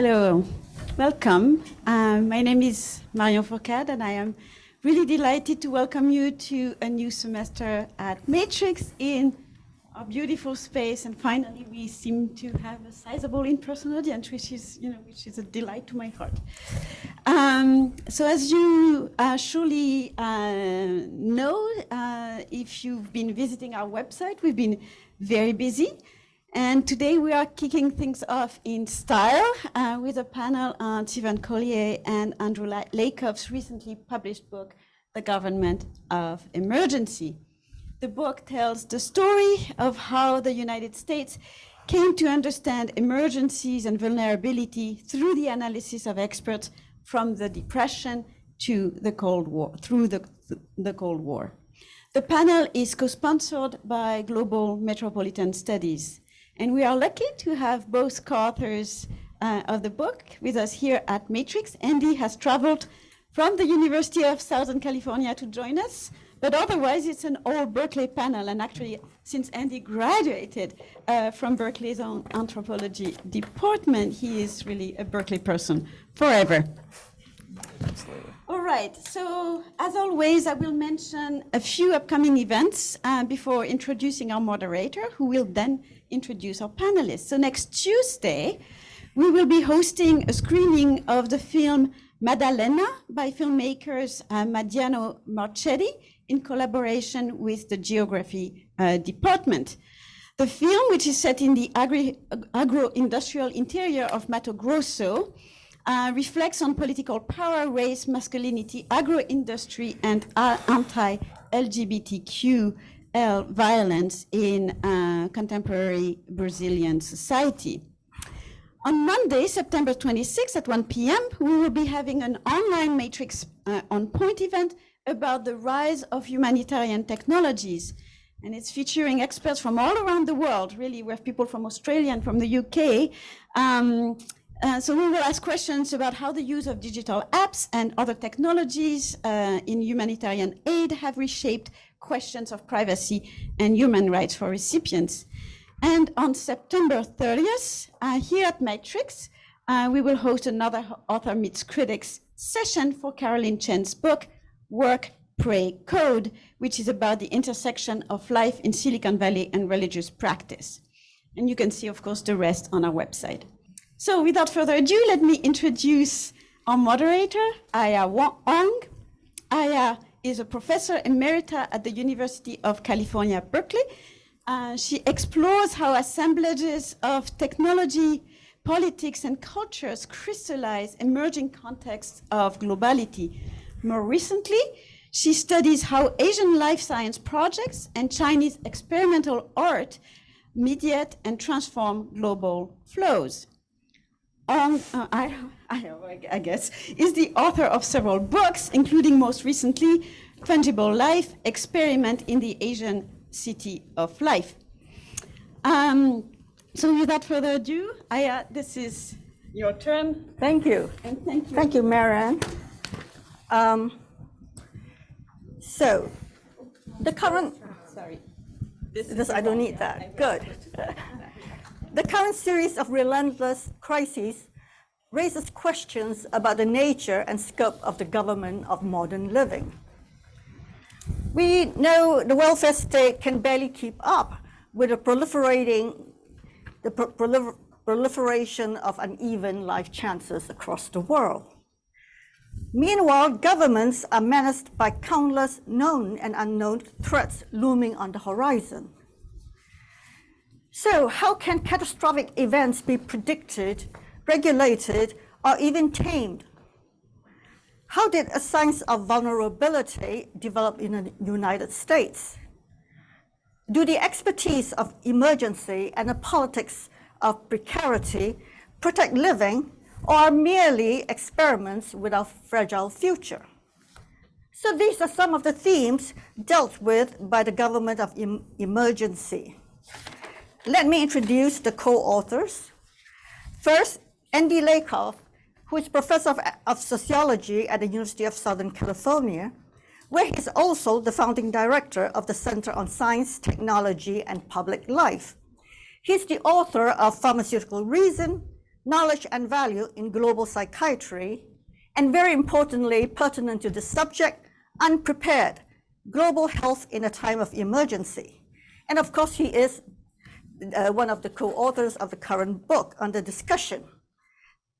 Hello, welcome. My name is Marion Fourcade, and I am really delighted to welcome you to a new semester at Matrix in our beautiful space. And finally, we seem to have a sizable in-person audience, which is a delight to my heart. So, as you surely know, if you've been visiting our website, we've been very busy. And today we are kicking things off in style with a panel on Stephen Collier and Andrew Lakoff's recently published book, The Government of Emergency. The book tells the story of how the United States came to understand emergencies and vulnerability through the analysis of experts from the Depression to the Cold War, through the Cold War. The panel is co-sponsored by Global Metropolitan Studies. And we are lucky to have both co-authors of the book with us here at Matrix. Andy has traveled from the University of Southern California to join us, but otherwise it's an all Berkeley panel. And actually, since Andy graduated from Berkeley's own anthropology department, he is really a Berkeley person forever. Absolutely. All right, so as always, I will mention a few upcoming events before introducing our moderator, who will then introduce our panelists. So next Tuesday, we will be hosting a screening of the film Maddalena by filmmakers Madiano Marchetti in collaboration with the Geography Department. The film, which is set in the agro-industrial interior of Mato Grosso, reflects on political power, race, masculinity, agro-industry, and anti-LGBTQ violence in contemporary Brazilian society. On Monday, September 26th at 1 p.m., we will be having an online Matrix On Point event about the rise of humanitarian technologies. And it's featuring experts from all around the world, really. We have people from Australia and from the UK. So we will ask questions about how the use of digital apps and other technologies in humanitarian aid have reshaped questions of privacy and human rights for recipients. And on September 30th, here at Matrix, we will host another Author Meets Critics session for Caroline Chen's book, Work, Pray, Code, which is about the intersection of life in Silicon Valley and religious practice. And you can see, of course, the rest on our website. So without further ado, let me introduce our moderator, Aihwa Ong. Aihwa is a professor emerita at the University of California, Berkeley. She explores how assemblages of technology, politics, and cultures crystallize emerging contexts of globality. More recently, she studies how Asian life science projects and Chinese experimental art mediate and transform global flows. I guess, is the author of several books, including most recently, Fungible Life, Experiment in the Asian City of Life. So without further ado, Aihwa, this is your turn. Thank you. And thank you. Thank you, Marianne. So the current, sorry. I don't need that, good. The current series of relentless crises raises questions about the nature and scope of the government of modern living. We know the welfare state can barely keep up with the proliferation of uneven life chances across the world. Meanwhile, governments are menaced by countless known and unknown threats looming on the horizon. So how can catastrophic events be predicted, regulated, or even tamed? How did a science of vulnerability develop in the United States? Do the expertise of emergency and the politics of precarity protect living, or are merely experiments with our fragile future? So these are some of the themes dealt with by the government of emergency. Let me introduce the co-authors. First, Andy Lakoff, who is professor of sociology at the University of Southern California, where he's also the founding director of the Center on Science, Technology, and Public Life. He's the author of Pharmaceutical Reason, knowledge and value in global psychiatry, and very importantly, pertinent to the subject, Unprepared, Global Health in a Time of Emergency. And of course, he is one of the co-authors of the current book under discussion.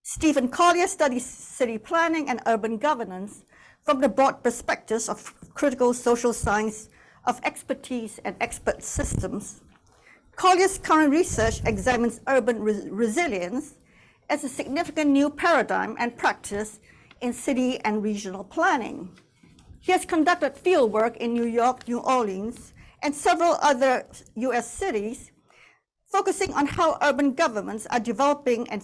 Stephen Collier studies city planning and urban governance from the broad perspectives of critical social science of expertise and expert systems. Collier's current research examines urban resilience as a significant new paradigm and practice in city and regional planning. He has conducted fieldwork in New York, New Orleans, and several other US cities, focusing on how urban governments are developing and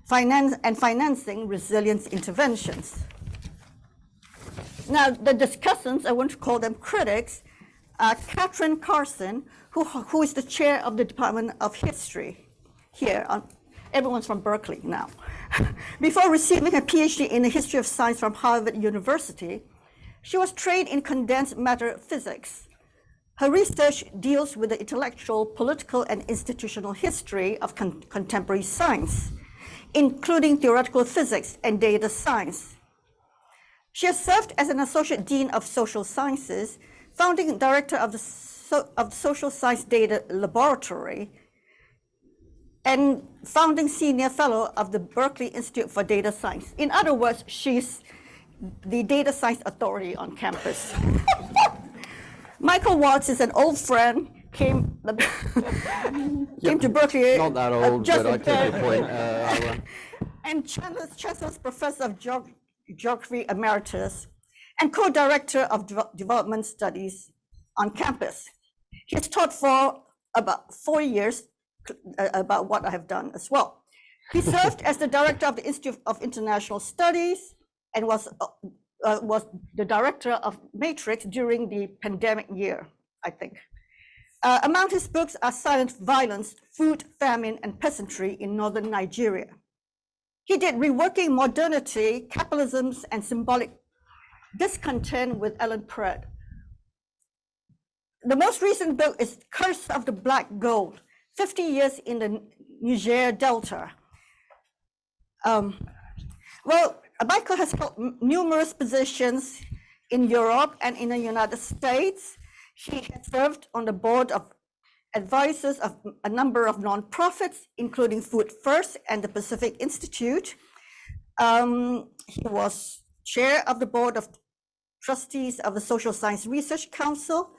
financing resilience interventions. Now, the discussants, I want to call them critics, are Cathryn Carson, who is the chair of the Department of History here. Everyone's from Berkeley now. Before receiving a PhD in the history of science from Harvard University, she was trained in condensed matter physics. Her research deals with the intellectual, political, and institutional history of contemporary science, including theoretical physics and data science. She has served as an Associate Dean of Social Sciences, founding director of the Social Science Data Laboratory, and founding senior fellow of the Berkeley Institute for Data Science. In other words, she's the data science authority on campus. Michael Watts is an old friend, came to Berkeley. Not that old, but I take your point. And Chancellor's professor of geography emeritus and co-director of development studies on campus. He has taught for about 4 years about what I have done as well. He served as the director of the Institute of International Studies and was the director of Matrix during the pandemic year, I think. Among his books are Silent Violence, Food, Famine, and Peasantry in Northern Nigeria. He did Reworking Modernity, Capitalisms, and Symbolic Discontent with Ellen Pratt. The most recent book is Curse of the Black Gold, 50 Years in the Niger Delta. Well, Michael has held numerous positions in Europe and in the United States. He has served on the board of advisors of a number of nonprofits, including Food First and the Pacific Institute. He was chair of the board of trustees of the Social Science Research Council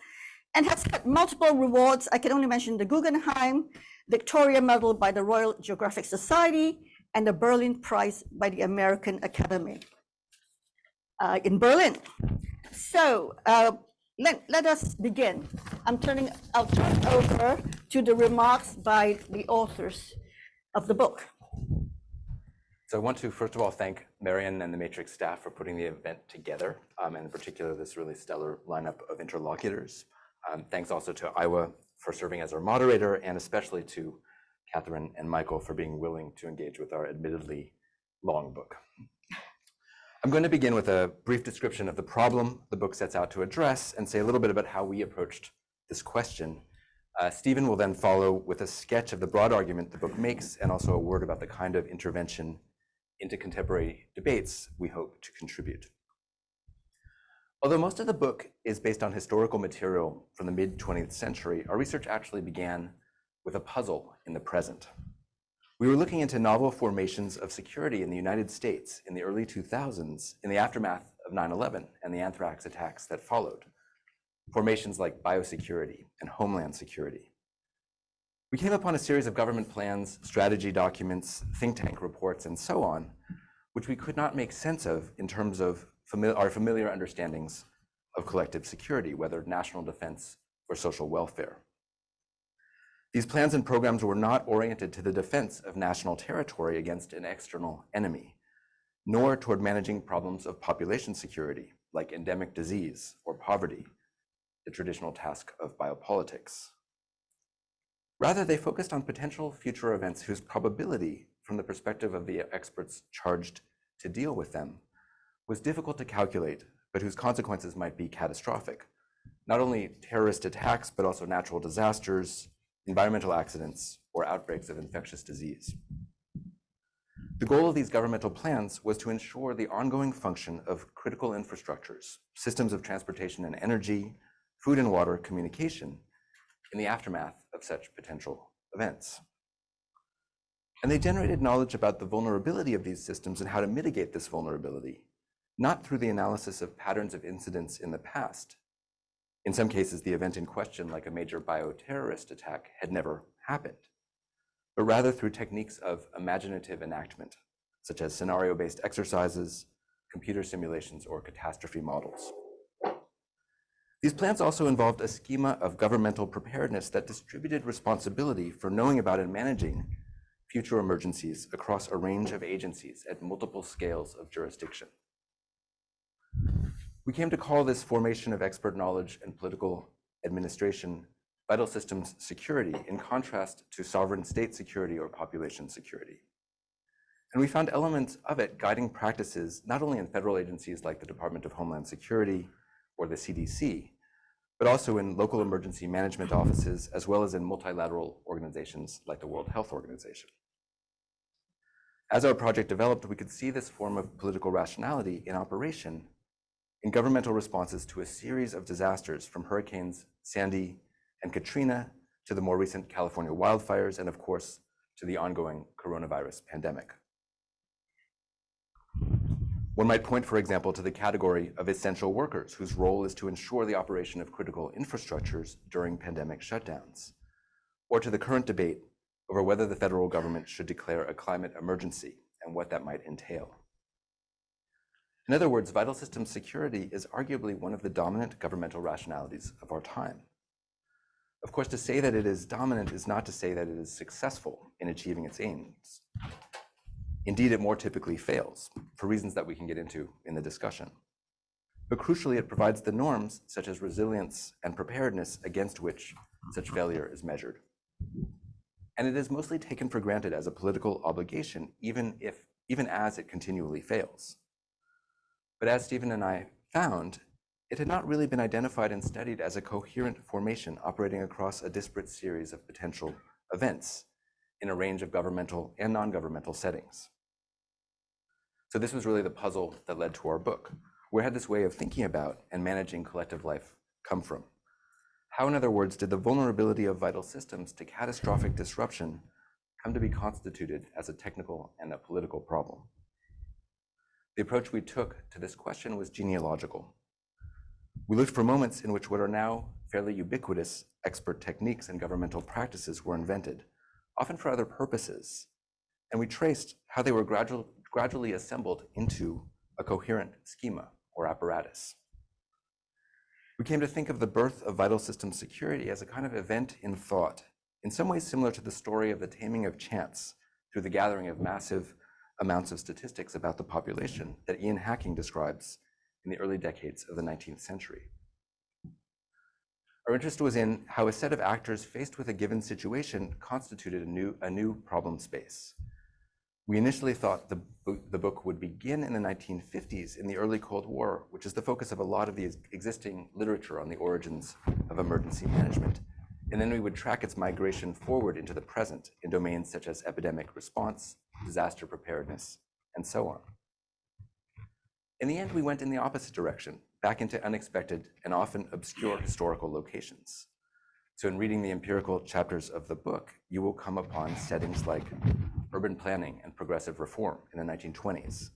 and has had multiple rewards. I can only mention the Guggenheim, Victoria Medal by the Royal Geographic Society, and the Berlin Prize by the American Academy in Berlin. So let us begin. I'll turn over to the remarks by the authors of the book. So I want to, first of all, thank Marion and the Matrix staff for putting the event together, and in particular, this really stellar lineup of interlocutors. Thanks also to Aihwa for serving as our moderator, and especially to Cathryn and Michael for being willing to engage with our admittedly long book. I'm going to begin with a brief description of the problem the book sets out to address and say a little bit about how we approached this question. Stephen will then follow with a sketch of the broad argument the book makes and also a word about the kind of intervention into contemporary debates we hope to contribute. Although most of the book is based on historical material from the mid-20th century, our research actually began with a puzzle in the present. We were looking into novel formations of security in the United States in the early 2000s in the aftermath of 9/11 and the anthrax attacks that followed. Formations like biosecurity and homeland security. We came upon a series of government plans, strategy documents, think tank reports, and so on, which we could not make sense of in terms of our familiar understandings of collective security, whether national defense or social welfare. These plans and programs were not oriented to the defense of national territory against an external enemy, nor toward managing problems of population security, like endemic disease or poverty, the traditional task of biopolitics. Rather, they focused on potential future events whose probability, from the perspective of the experts charged to deal with them, was difficult to calculate, but whose consequences might be catastrophic. Not only terrorist attacks, but also natural disasters, environmental accidents, or outbreaks of infectious disease. The goal of these governmental plans was to ensure the ongoing function of critical infrastructures, systems of transportation and energy, food and water, communication, in the aftermath of such potential events. And they generated knowledge about the vulnerability of these systems and how to mitigate this vulnerability, not through the analysis of patterns of incidents in the past. In some cases, the event in question, like a major bioterrorist attack, had never happened, but rather through techniques of imaginative enactment, such as scenario-based exercises, computer simulations, or catastrophe models. These plans also involved a schema of governmental preparedness that distributed responsibility for knowing about and managing future emergencies across a range of agencies at multiple scales of jurisdiction. We came to call this formation of expert knowledge and political administration vital systems security, in contrast to sovereign state security or population security. And we found elements of it guiding practices not only in federal agencies like the Department of Homeland Security or the CDC, but also in local emergency management offices, as well as in multilateral organizations like the World Health Organization. As our project developed, we could see this form of political rationality in operation in governmental responses to a series of disasters, from hurricanes Sandy and Katrina to the more recent California wildfires, and of course, to the ongoing coronavirus pandemic. One might point, for example, to the category of essential workers, whose role is to ensure the operation of critical infrastructures during pandemic shutdowns, or to the current debate over whether the federal government should declare a climate emergency and what that might entail. In other words, vital systems security is arguably one of the dominant governmental rationalities of our time. Of course, to say that it is dominant is not to say that it is successful in achieving its aims. Indeed, it more typically fails, for reasons that we can get into in the discussion. But crucially, it provides the norms, such as resilience and preparedness, against which such failure is measured. And it is mostly taken for granted as a political obligation, even as it continually fails. But as Stephen and I found, it had not really been identified and studied as a coherent formation operating across a disparate series of potential events in a range of governmental and non-governmental settings. So this was really the puzzle that led to our book. Where had this way of thinking about and managing collective life come from? How, in other words, did the vulnerability of vital systems to catastrophic disruption come to be constituted as a technical and a political problem? The approach we took to this question was genealogical. We looked for moments in which what are now fairly ubiquitous expert techniques and governmental practices were invented, often for other purposes, and we traced how they were gradually assembled into a coherent schema or apparatus. We came to think of the birth of vital system security as a kind of event in thought, in some ways similar to the story of the taming of chance through the gathering of massive amounts of statistics about the population that Ian Hacking describes in the early decades of the 19th century. Our interest was in how a set of actors faced with a given situation constituted a new problem space. We initially thought the book would begin in the 1950s in the early Cold War, which is the focus of a lot of the existing literature on the origins of emergency management. And then we would track its migration forward into the present in domains such as epidemic response, disaster preparedness, and so on. In the end, we went in the opposite direction, back into unexpected and often obscure historical locations. So in reading the empirical chapters of the book, you will come upon settings like urban planning and progressive reform in the 1920s,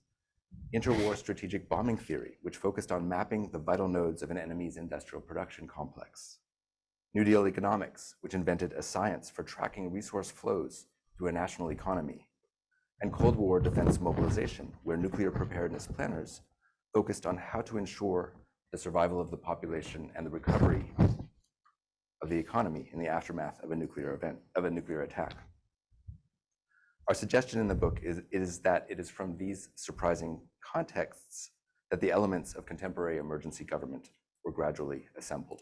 interwar strategic bombing theory, which focused on mapping the vital nodes of an enemy's industrial production complex, New Deal economics, which invented a science for tracking resource flows through a national economy, and Cold War defense mobilization, where nuclear preparedness planners focused on how to ensure the survival of the population and the recovery of the economy in the aftermath of a nuclear attack. Our suggestion in the book is that it is from these surprising contexts that the elements of contemporary emergency government were gradually assembled.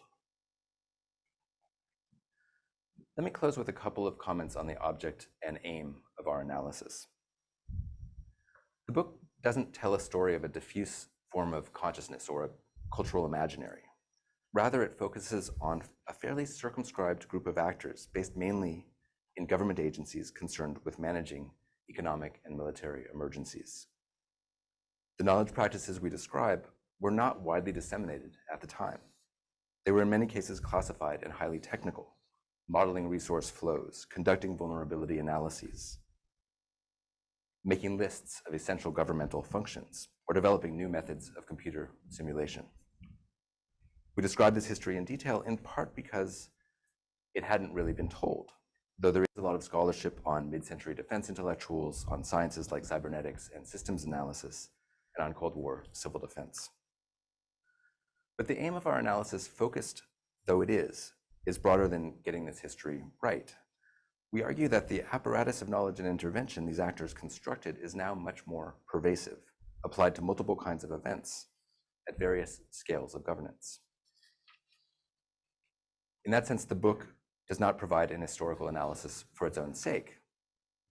Let me close with a couple of comments on the object and aim of our analysis. The book doesn't tell a story of a diffuse form of consciousness or a cultural imaginary. Rather, it focuses on a fairly circumscribed group of actors based mainly in government agencies concerned with managing economic, and military emergencies. The knowledge practices we describe were not widely disseminated at the time. They were in many cases classified and highly technical, modeling resource flows, conducting vulnerability analyses, making lists of essential governmental functions, or developing new methods of computer simulation. We describe this history in detail in part because it hadn't really been told, though there is a lot of scholarship on mid-century defense intellectuals, on sciences like cybernetics and systems analysis, and on Cold War civil defense. But the aim of our analysis, focused though it is broader than getting this history right. We argue that the apparatus of knowledge and intervention these actors constructed is now much more pervasive, applied to multiple kinds of events at various scales of governance. In that sense, the book does not provide an historical analysis for its own sake.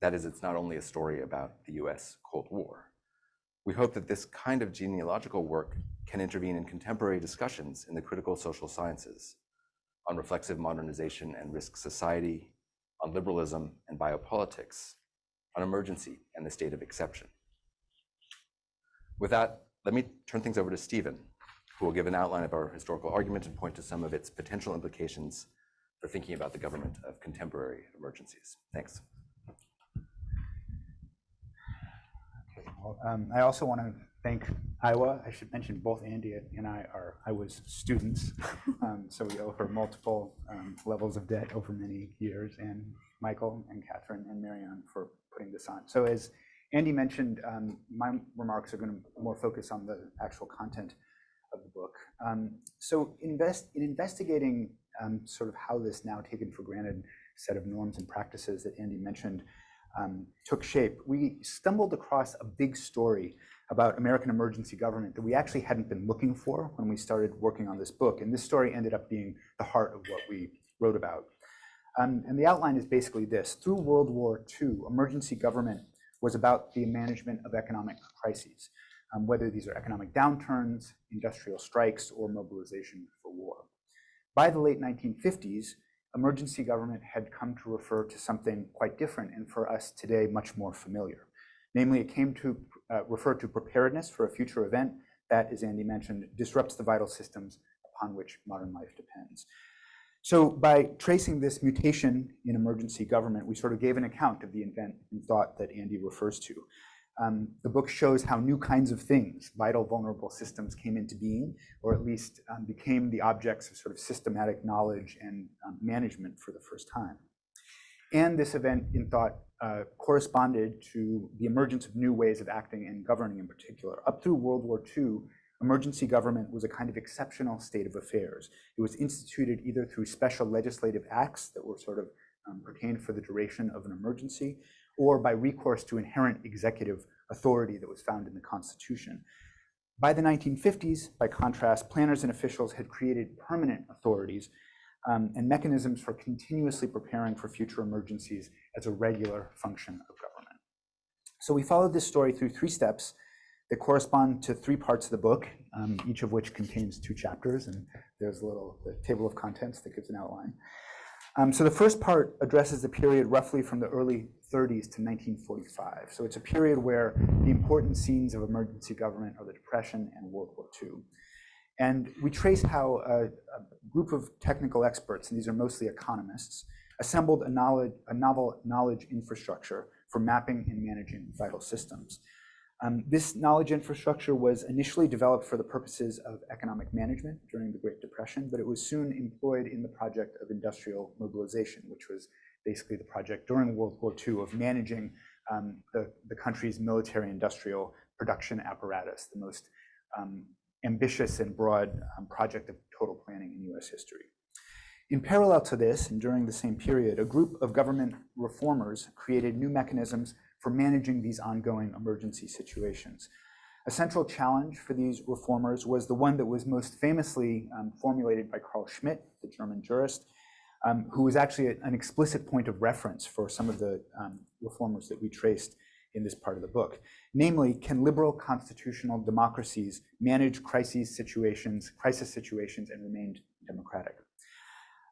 That is, it's not only a story about the US Cold War. We hope that this kind of genealogical work can intervene in contemporary discussions in the critical social sciences on reflexive modernization and risk society, on liberalism and biopolitics, on emergency and the state of exception. With that, let me turn things over to Stephen, who will give an outline of our historical argument and point to some of its potential implications for thinking about the government of contemporary emergencies. Thanks. Well, I also want to thank Aihwa. I should mention both Andy and I are Aihwa's students, so we owe her multiple levels of debt over many years, and Michael and Cathryn and Marianne for putting this on. So as Andy mentioned, my remarks are going to more focus on the actual content of the book. So in investigating sort of how this now taken for granted set of norms and practices that Andy mentioned took shape, we stumbled across a big story about American emergency government that we actually hadn't been looking for when we started working on this book. And this story ended up being the heart of what we wrote about. And the outline is basically this. Through World War II, emergency government was about the management of economic crises, whether these are economic downturns, industrial strikes, or mobilization for war. By the late 1950s, emergency government had come to refer to something quite different, and for us today, much more familiar. Namely, it came to refer to preparedness for a future event that, as Andy mentioned, disrupts the vital systems upon which modern life depends. So by tracing this mutation in emergency government, we sort of gave an account of the event and thought that Andy refers to. The book shows how new kinds of things, vital, vulnerable systems, came into being, or at least became the objects of sort of systematic knowledge and management for the first time. And this event, in thought, corresponded to the emergence of new ways of acting and governing in particular. Up through World War II, emergency government was a kind of exceptional state of affairs. It was instituted either through special legislative acts that were sort of pertained for the duration of an emergency, or by recourse to inherent executive authority that was found in the Constitution. By the 1950s, by contrast, planners and officials had created permanent authorities and mechanisms for continuously preparing for future emergencies as a regular function of government. So we followed this story through 3 steps that correspond to 3 parts of the book, each of which contains 2 chapters, and there's the table of contents that gives an outline. So the first part addresses the period roughly from the early 30s to 1945. So it's a period where the important scenes of emergency government are the Depression and World War II. And we trace how a group of technical experts, and these are mostly economists, assembled a novel knowledge infrastructure for mapping and managing vital systems. This knowledge infrastructure was initially developed for the purposes of economic management during the Great Depression, but it was soon employed in the project of industrial mobilization, which was basically the project during World War II of managing the country's military industrial production apparatus, the most ambitious and broad project of total planning in US history. In parallel to this, and during the same period, a group of government reformers created new mechanisms for managing these ongoing emergency situations. A central challenge for these reformers was the one that was most famously formulated by Carl Schmitt, the German jurist, who was actually an explicit point of reference for some of the reformers that we traced in this part of the book. Namely, can liberal constitutional democracies manage crisis situations and remain democratic?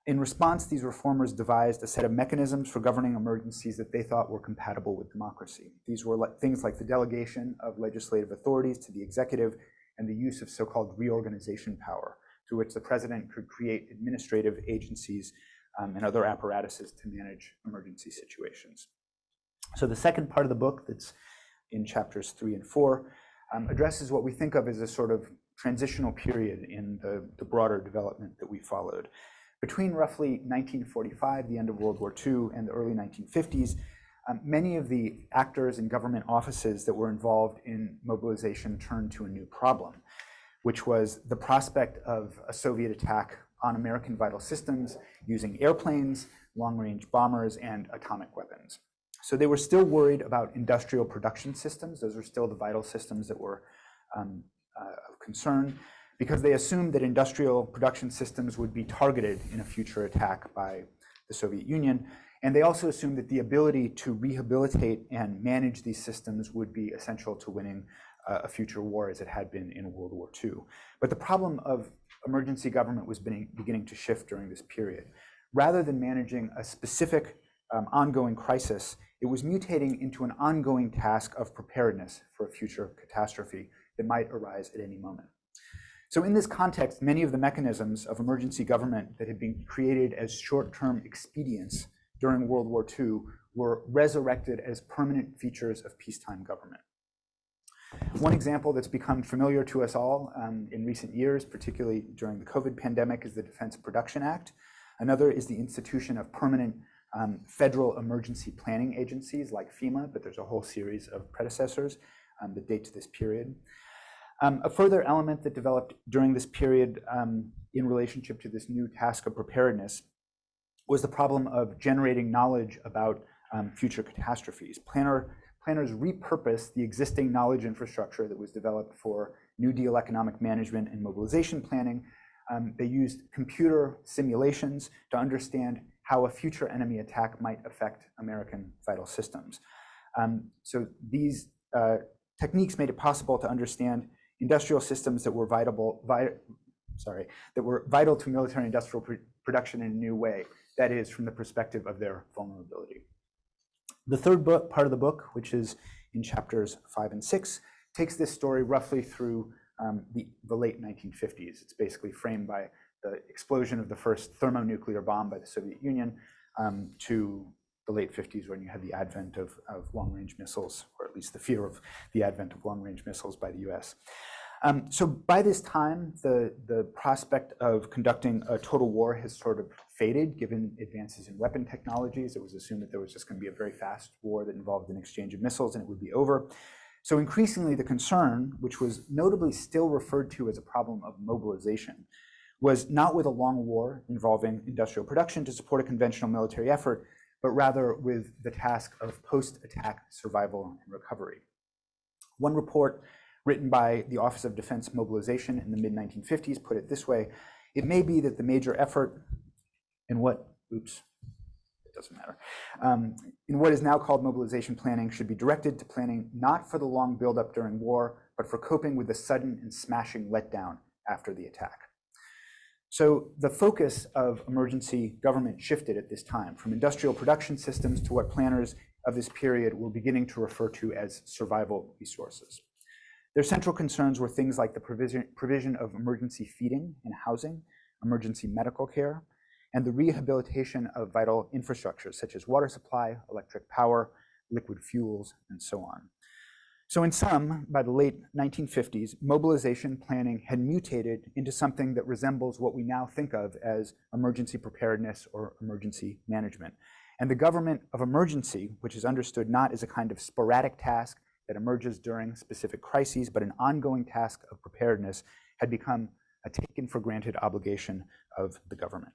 In response, these reformers devised a set of mechanisms for governing emergencies that they thought were compatible with democracy. These were things like the delegation of legislative authorities to the executive and the use of so-called reorganization power, through which the president could create administrative agencies and other apparatuses to manage emergency situations. So the second part of the book, that's in chapters 3 and 4, addresses what we think of as a sort of transitional period in the broader development that we followed. Between roughly 1945, the end of World War II, and the early 1950s, many of the actors in government offices that were involved in mobilization turned to a new problem, which was the prospect of a Soviet attack on American vital systems using airplanes, long-range bombers, and atomic weapons. So they were still worried about industrial production systems. Those were still the vital systems that were of concern, because they assumed that industrial production systems would be targeted in a future attack by the Soviet Union. And they also assumed that the ability to rehabilitate and manage these systems would be essential to winning a future war, as it had been in World War II. But the problem of emergency government was beginning to shift during this period. Rather than managing a specific ongoing crisis, it was mutating into an ongoing task of preparedness for a future catastrophe that might arise at any moment. So in this context, many of the mechanisms of emergency government that had been created as short-term expedients during World War II were resurrected as permanent features of peacetime government. One example that's become familiar to us all in recent years, particularly during the COVID pandemic, is the Defense Production Act. Another is the institution of permanent federal emergency planning agencies like FEMA, but there's a whole series of predecessors that date to this period. A further element that developed during this period in relationship to this new task of preparedness was the problem of generating knowledge about future catastrophes. Planners repurposed the existing knowledge infrastructure that was developed for New Deal economic management and mobilization planning. They used computer simulations to understand how a future enemy attack might affect American vital systems. So these techniques made it possible to understand industrial systems that were vital to military industrial production in a new way, that is, from the perspective of their vulnerability. The third part of the book, which is in chapters 5 and 6, takes this story roughly through the late 1950s. It's basically framed by the explosion of the first thermonuclear bomb by the Soviet Union to the late 50s, when you had the advent of long-range missiles, or at least the fear of the advent of long-range missiles by the US. So by this time, the prospect of conducting a total war has sort of faded, given advances in weapon technologies. It was assumed that there was just going to be a very fast war that involved an exchange of missiles and it would be over. So increasingly, the concern, which was notably still referred to as a problem of mobilization, was not with a long war involving industrial production to support a conventional military effort, but rather with the task of post-attack survival and recovery. One report written by the Office of Defense Mobilization in the mid-1950s put it this way: it may be that the major effort in what is now called mobilization planning should be directed to planning not for the long buildup during war, but for coping with the sudden and smashing letdown after the attack. So the focus of emergency government shifted at this time from industrial production systems to what planners of this period were beginning to refer to as survival resources. Their central concerns were things like the provision of emergency feeding and housing, emergency medical care, and the rehabilitation of vital infrastructures such as water supply, electric power, liquid fuels, and so on. So in sum, by the late 1950s, mobilization planning had mutated into something that resembles what we now think of as emergency preparedness or emergency management. And the government of emergency, which is understood not as a kind of sporadic task that emerges during specific crises, but an ongoing task of preparedness, had become a taken for granted obligation of the government.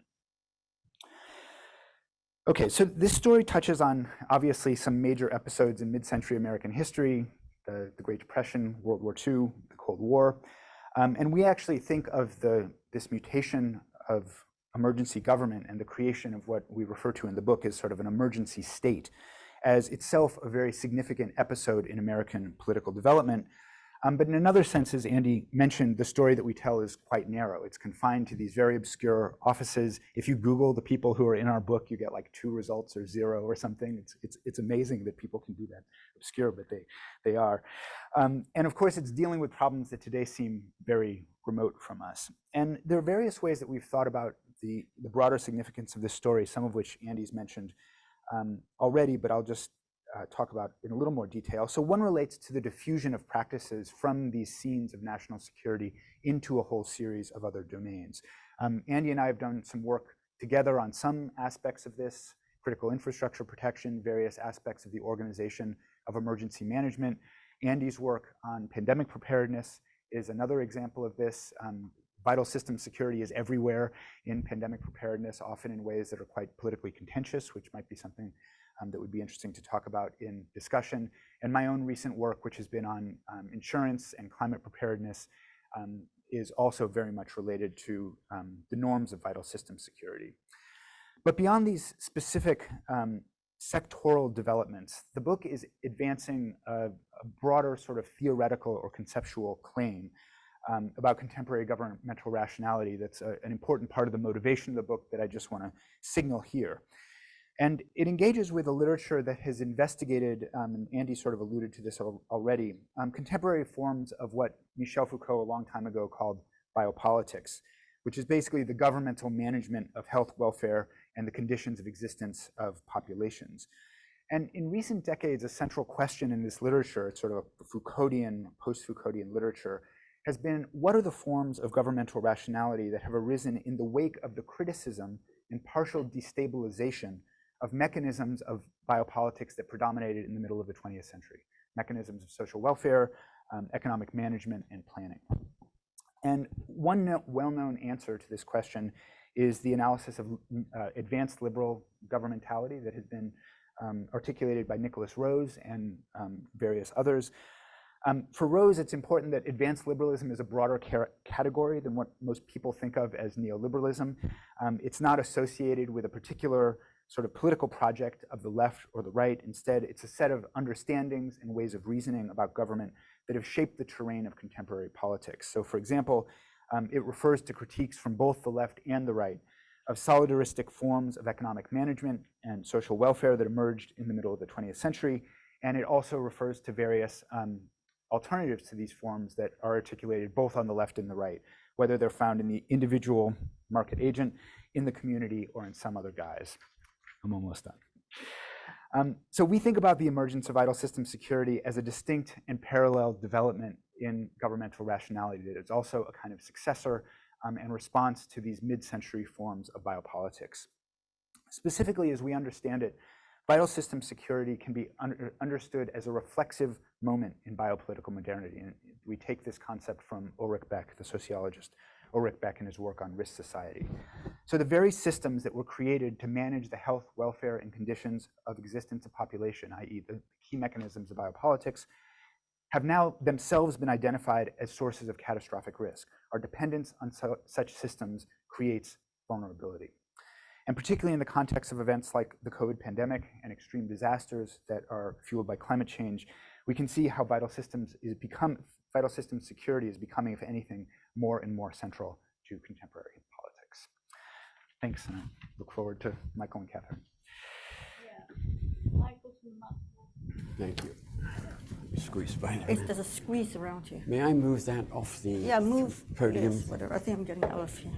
Okay, so this story touches on, obviously, some major episodes in mid-century American history: the Great Depression, World War II, the Cold War. And we actually think of this mutation of emergency government and the creation of what we refer to in the book as sort of an emergency state as itself a very significant episode in American political development. But in another sense, as Andy mentioned, the story that we tell is quite narrow. It's confined to these very obscure offices. If you Google the people who are in our book, you get like 2 results or 0 or something. It's amazing that people can do that obscure, but they are. And of course, it's dealing with problems that today seem very remote from us. And there are various ways that we've thought about the broader significance of this story, some of which Andy's mentioned already, but I'll just talk about in a little more detail. So one relates to the diffusion of practices from these scenes of national security into a whole series of other domains. Andy and I have done some work together on some aspects of this, critical infrastructure protection, various aspects of the organization of emergency management. Andy's work on pandemic preparedness is another example of this. Vital system security is everywhere in pandemic preparedness, often in ways that are quite politically contentious, which might be something that would be interesting to talk about in discussion. And my own recent work, which has been on insurance and climate preparedness, is also very much related to the norms of vital system security. But beyond these specific sectoral developments, the book is advancing a broader sort of theoretical or conceptual claim about contemporary governmental rationality that's an important part of the motivation of the book that I just want to signal here. And it engages with a literature that has investigated, and Andy sort of alluded to this already, contemporary forms of what Michel Foucault a long time ago called biopolitics, which is basically the governmental management of health, welfare, and the conditions of existence of populations. And in recent decades, a central question in this literature, it's sort of a Foucauldian, post-Foucauldian literature, has been what are the forms of governmental rationality that have arisen in the wake of the criticism and partial destabilization of mechanisms of biopolitics that predominated in the middle of the 20th century, mechanisms of social welfare, economic management, and planning. And one well-known answer to this question is the analysis of advanced liberal governmentality that has been articulated by Nicholas Rose and various others. For Rose, it's important that advanced liberalism is a broader category than what most people think of as neoliberalism. It's not associated with a particular sort of political project of the left or the right. Instead, it's a set of understandings and ways of reasoning about government that have shaped the terrain of contemporary politics. So for example, it refers to critiques from both the left and the right of solidaristic forms of economic management and social welfare that emerged in the middle of the 20th century. And it also refers to various alternatives to these forms that are articulated both on the left and the right, whether they're found in the individual market agent, in the community, or in some other guise. I'm almost done. So we think about the emergence of vital system security as a distinct and parallel development in governmental rationality that is also a kind of successor and response to these mid-century forms of biopolitics. Specifically, as we understand it, vital system security can be understood as a reflexive moment in biopolitical modernity. And we take this concept from Ulrich Beck, the sociologist, Ulrich Beck in his work on risk society. So the very systems that were created to manage the health, welfare, and conditions of existence of population, i.e. the key mechanisms of biopolitics, have now themselves been identified as sources of catastrophic risk. Our dependence on such systems creates vulnerability. And particularly in the context of events like the COVID pandemic and extreme disasters that are fueled by climate change, we can see how vital system security is becoming, if anything, more and more central to contemporary politics. Thanks, and I look forward to Michael and Cathryn. Thank you. Squeeze by now. There's a squeeze around here. May I move that off the podium? Yes, whatever. I think I'm getting out of here.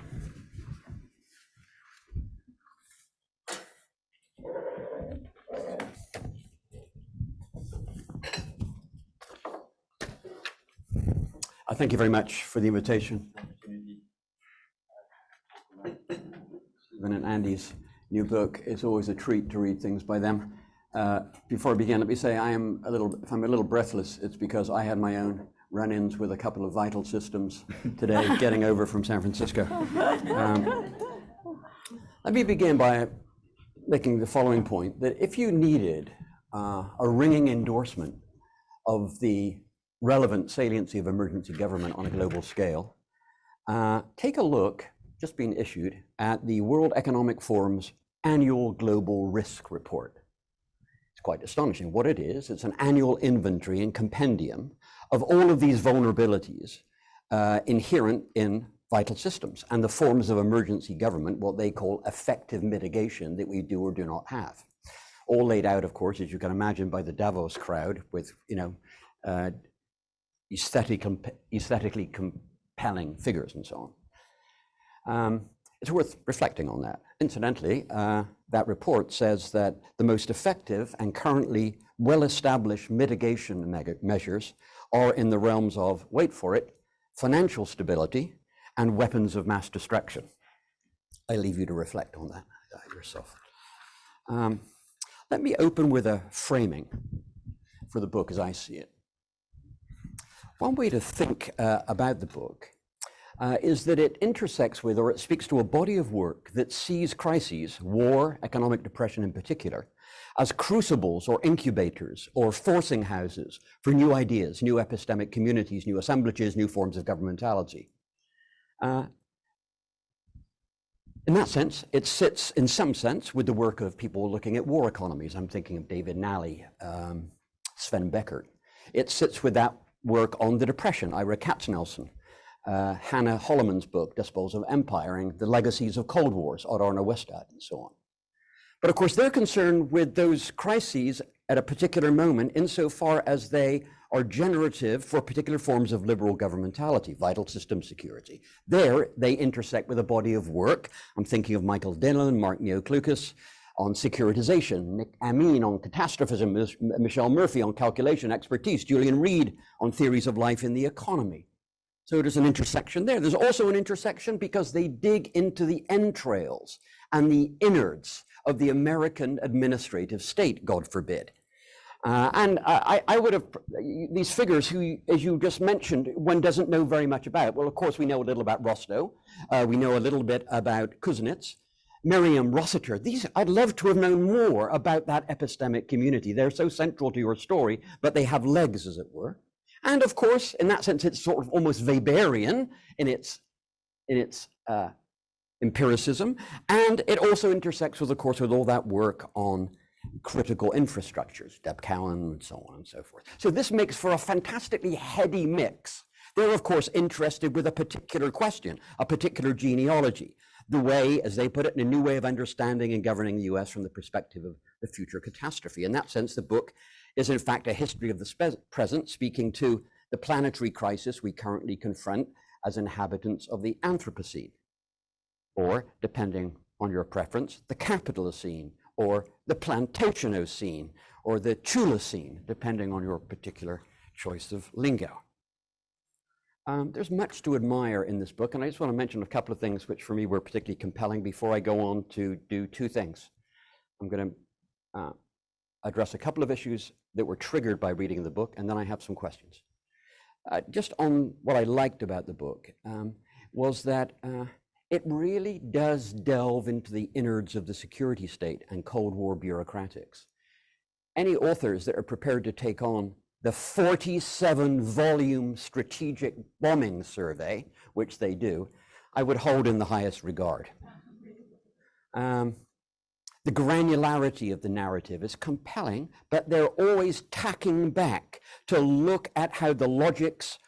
Thank you very much for the invitation. Stephen and Andy's new book, it's always a treat to read things by them. Before I begin, let me say if I'm a little breathless, it's because I had my own run-ins with a couple of vital systems today, getting over from San Francisco. Let me begin by making the following point, that if you needed a ringing endorsement of the relevant saliency of emergency government on a global scale, take a look, just been issued, at the World Economic Forum's annual Global Risk Report. It's quite astonishing. What it is, it's an annual inventory and compendium of all of these vulnerabilities inherent in vital systems and the forms of emergency government, what they call effective mitigation that we do or do not have. All laid out, of course, as you can imagine, by the Davos crowd with, aesthetically compelling figures and so on. It's worth reflecting on that. Incidentally, that report says that the most effective and currently well-established mitigation measures are in the realms of, wait for it, financial stability and weapons of mass destruction. I leave you to reflect on that yourself. Let me open with a framing for the book as I see it. One way to think about the book is that it intersects with, or it speaks to, a body of work that sees crises, war, economic depression in particular, as crucibles or incubators or forcing houses for new ideas, new epistemic communities, new assemblages, new forms of governmentality. In that sense, it sits in some sense with the work of people looking at war economies. I'm thinking of David Nally, Sven Beckert. It sits with that work on the Depression, Ira Katznelson, Hannah Holloman's book, Disposals of Empire, the legacies of Cold Wars, Odd Arne Westad, and so on. But of course, they're concerned with those crises at a particular moment insofar as they are generative for particular forms of liberal governmentality, vital system security. There, they intersect with a body of work. I'm thinking of Michael Dillon, Mark Neoklukas on securitization, Nick Amin on catastrophism, Michelle Murphy on calculation expertise, Julian Reed on theories of life in the economy. So there's an intersection there. There's also an intersection because they dig into the entrails and the innards of the American administrative state, God forbid. And I would have, these figures who, as you just mentioned, one doesn't know very much about. Well, of course, we know a little about Rostow. We know a little bit about Kuznets, Miriam Rossiter. These, I'd love to have known more about that epistemic community. They're so central to your story, but they have legs, as it were. And of course, in that sense, it's sort of almost Weberian in its empiricism. And it also intersects with, of course, with all that work on critical infrastructures, Deb Cowan, and so on and so forth. So this makes for a fantastically heady mix. They're, of course, interested with a particular question, a particular genealogy, the way, as they put it, in a new way of understanding and governing the US from the perspective of the future catastrophe. In that sense, the book is, in fact, a history of the present, speaking to the planetary crisis we currently confront as inhabitants of the Anthropocene, or, depending on your preference, the Capitalocene, or the Plantationocene, or the Chulocene, depending on your particular choice of lingo. There's much to admire in this book, and I just want to mention a couple of things which for me were particularly compelling before I go on to do two things. I'm going to address a couple of issues that were triggered by reading the book, and then I have some questions. Just on what I liked about the book was that it really does delve into the innards of the security state and Cold War bureaucratics. Any authors that are prepared to take on the 47-volume strategic bombing survey, which they do, I would hold in the highest regard. The granularity of the narrative is compelling, but they're always tacking back to look at how the logics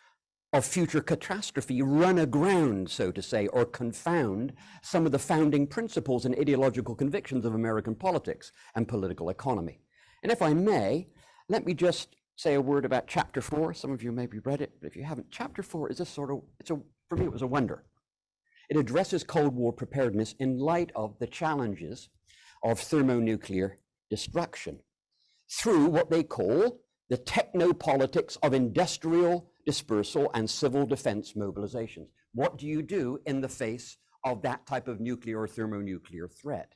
of future catastrophe run aground, so to say, or confound some of the founding principles and ideological convictions of American politics and political economy. And if I may, let me just say a word about Chapter 4. Some of you maybe read it, but if you haven't, Chapter 4 is a sort of, for me, it was a wonder. It addresses Cold War preparedness in light of the challenges of thermonuclear destruction through what they call the technopolitics of industrial dispersal and civil defense mobilizations. What do you do in the face of that type of nuclear or thermonuclear threat?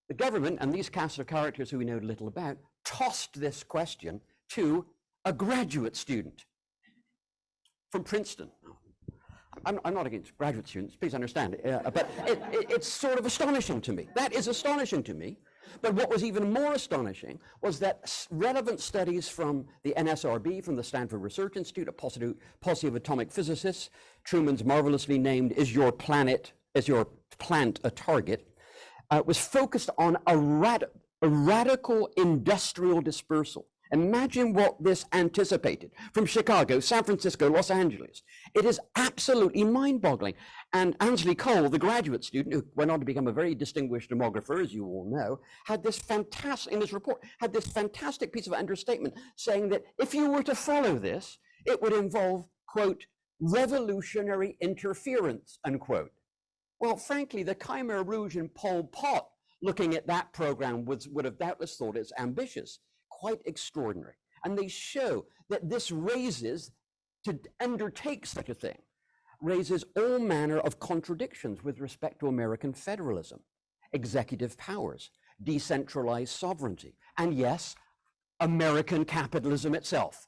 The government, and these cast of characters who we know little about, tossed this question to a graduate student from Princeton. I'm not against graduate students, please understand, but it's sort of astonishing to me. That is astonishing to me. But what was even more astonishing was that relevant studies from the NSRB, from the Stanford Research Institute, a posse of atomic physicists, Truman's marvelously named Is Your Plant a Target, was focused on a radical industrial dispersal Imagine what this anticipated from Chicago, San Francisco, Los Angeles. It is absolutely mind-boggling. And Ansley Cole, the graduate student who went on to become a very distinguished demographer, as you all know, had this fantastic, in his report, had this fantastic piece of understatement saying that if you were to follow this, it would involve, quote, revolutionary interference, unquote. Well, frankly, the Khmer Rouge and Pol Pot, looking at that program, would have doubtless thought it's ambitious. Quite extraordinary. And they show that this raises, to undertake such a thing, raises all manner of contradictions with respect to American federalism, executive powers, decentralized sovereignty, and yes, American capitalism itself.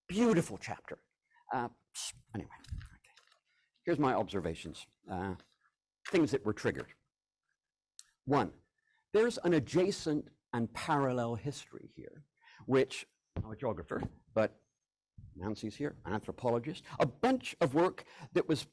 Beautiful chapter. Anyway, okay. Here's my observations, things that were triggered. One, there's an adjacent and parallel history here, which, I'm a geographer, but Nancy's here, an anthropologist, a bunch of work that was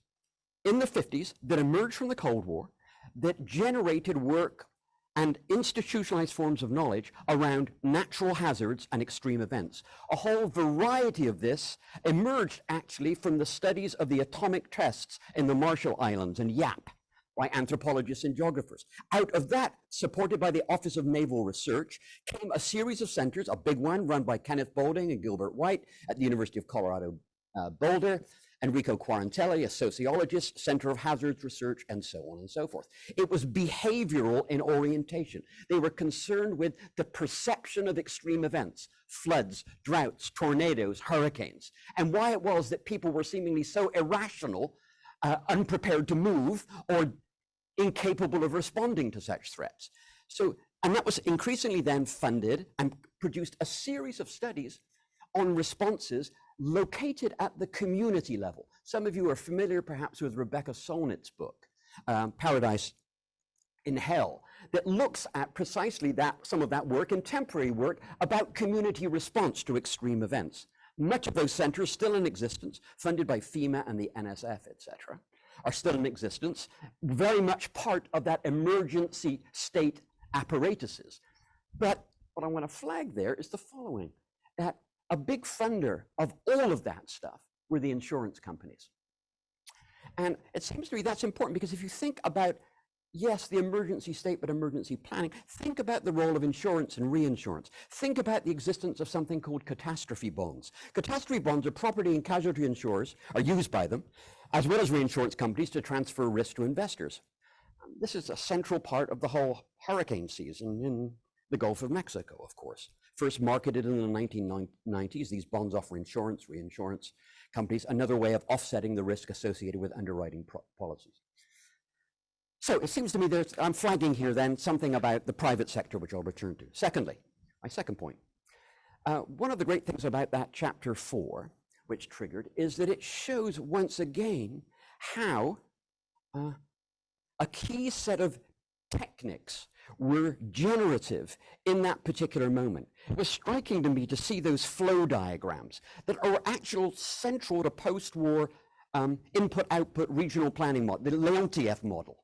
in the 50s that emerged from the Cold War that generated work and institutionalized forms of knowledge around natural hazards and extreme events. A whole variety of this emerged actually from the studies of the atomic tests in the Marshall Islands and Yap, by anthropologists and geographers. Out of that, supported by the Office of Naval Research, came a series of centers, a big one run by Kenneth Boulding and Gilbert White at the University of Colorado Boulder, Enrico Quarantelli, a sociologist, Center of Hazards Research, and so on and so forth. It was behavioral in orientation. They were concerned with the perception of extreme events, floods, droughts, tornadoes, hurricanes, and why it was that people were seemingly so irrational, unprepared to move, or incapable of responding to such threats. So, and that was increasingly then funded and produced a series of studies on responses located at the community level. Some of you are familiar perhaps with Rebecca Solnit's book, Paradise in Hell, that looks at precisely that, some of that work, contemporary work about community response to extreme events. Much of those centers still in existence, funded by FEMA and the NSF, etc., are still in existence, very much part of that emergency state apparatuses. But what I want to flag there is the following, that a big funder of all of that stuff were the insurance companies. And it seems to me that's important because if you think about, yes, the emergency state, but emergency planning, think about the role of insurance and reinsurance. Think about the existence of something called catastrophe bonds. Catastrophe bonds are property and casualty insurers, are used by them, as well as reinsurance companies to transfer risk to investors. This is a central part of the whole hurricane season in the Gulf of Mexico, of course. First marketed in the 1990s, these bonds offer insurance, reinsurance companies, another way of offsetting the risk associated with underwriting policies. So it seems to me that I'm flagging here then something about the private sector, which I'll return to. Secondly, my second point, one of the great things about that chapter 4, which triggered, is that it shows once again how a key set of techniques were generative in that particular moment. It was striking to me to see those flow diagrams that are actual central to post-war input-output regional planning model, the Leontief model.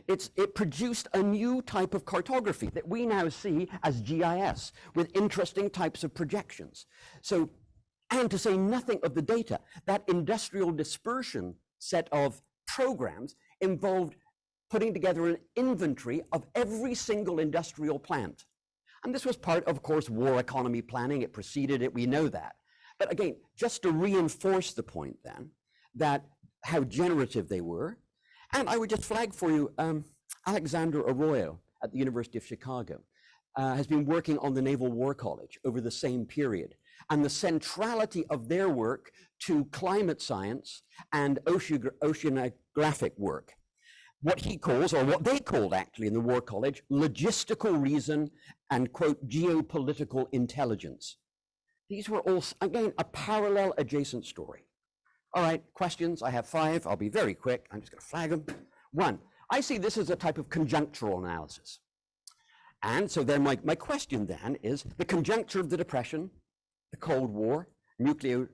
It produced a new type of cartography that we now see as GIS with interesting types of projections. So, and to say nothing of the data, that industrial dispersion set of programs involved putting together an inventory of every single industrial plant. And this was part of course, war economy planning. It preceded it, we know that. But again, just to reinforce the point then, that how generative they were, and I would just flag for you, Alexander Arroyo at the University of Chicago has been working on the Naval War College over the same period, and the centrality of their work to climate science and oceanographic work. What he calls, or what they called actually in the War College, logistical reason and, quote, geopolitical intelligence. These were all, again, a parallel adjacent story. All right, questions, I have 5, I'll be very quick, I'm just gonna flag them. 1, I see this as a type of conjunctural analysis. And so then my question then is, the conjuncture of the Depression, the Cold War, nuclear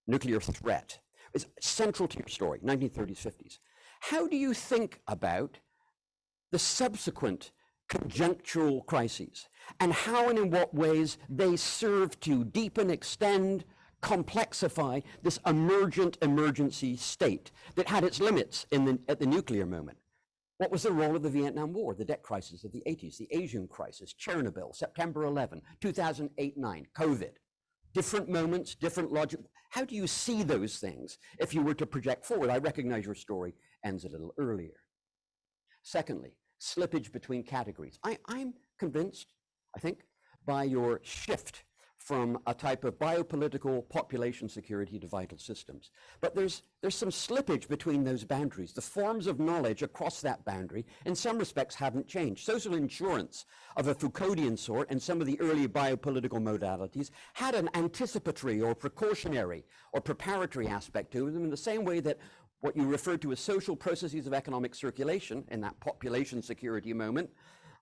threat is central to your story, 1930s, 50s. How do you think about the subsequent conjunctural crises, and how and in what ways they serve to deepen, extend, complexify this emergent emergency state that had its limits at the nuclear moment. What was the role of the Vietnam War, the debt crisis of the 80s, the Asian crisis, Chernobyl, September 11, 2008-9, COVID? Different moments, different logic. How do you see those things if you were to project forward? I recognize your story ends a little earlier. Secondly, slippage between categories. I'm convinced, I think, by your shift from a type of biopolitical population security to vital systems. But there's some slippage between those boundaries. The forms of knowledge across that boundary, in some respects, haven't changed. Social insurance of a Foucauldian sort and some of the early biopolitical modalities had an anticipatory or precautionary or preparatory aspect to them in the same way that what you refer to as social processes of economic circulation in that population security moment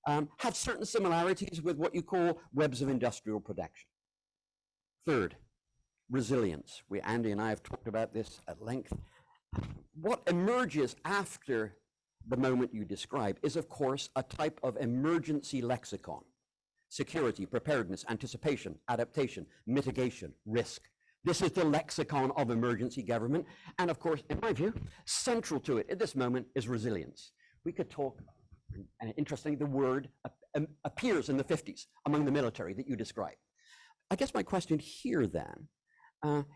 have certain similarities with what you call webs of industrial production. Third, resilience. Andy and I have talked about this at length. What emerges after the moment you describe is, of course, a type of emergency lexicon. Security, preparedness, anticipation, adaptation, mitigation, risk. This is the lexicon of emergency government. And of course, in my view, central to it at this moment is resilience. We could talk, and interestingly, the word appears in the 50s among the military that you describe. I guess my question here then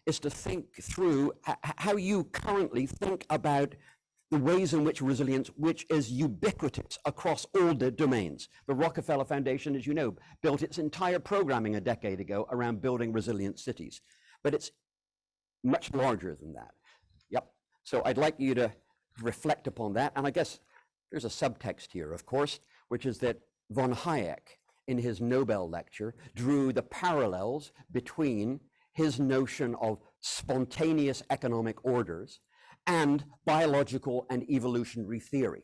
is to think through how you currently think about the ways in which resilience, which is ubiquitous across all the domains. The Rockefeller Foundation, as you know, built its entire programming a decade ago around building resilient cities, but it's much larger than that. Yep. So I'd like you to reflect upon that. And I guess there's a subtext here, of course, which is that von Hayek, in his Nobel lecture, drew the parallels between his notion of spontaneous economic orders and biological and evolutionary theory.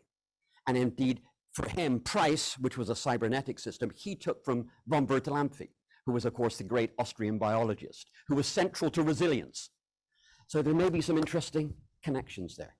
And indeed, for him, price, which was a cybernetic system, he took from von Bertalanffy, who was, of course, the great Austrian biologist, who was central to resilience. So there may be some interesting connections there.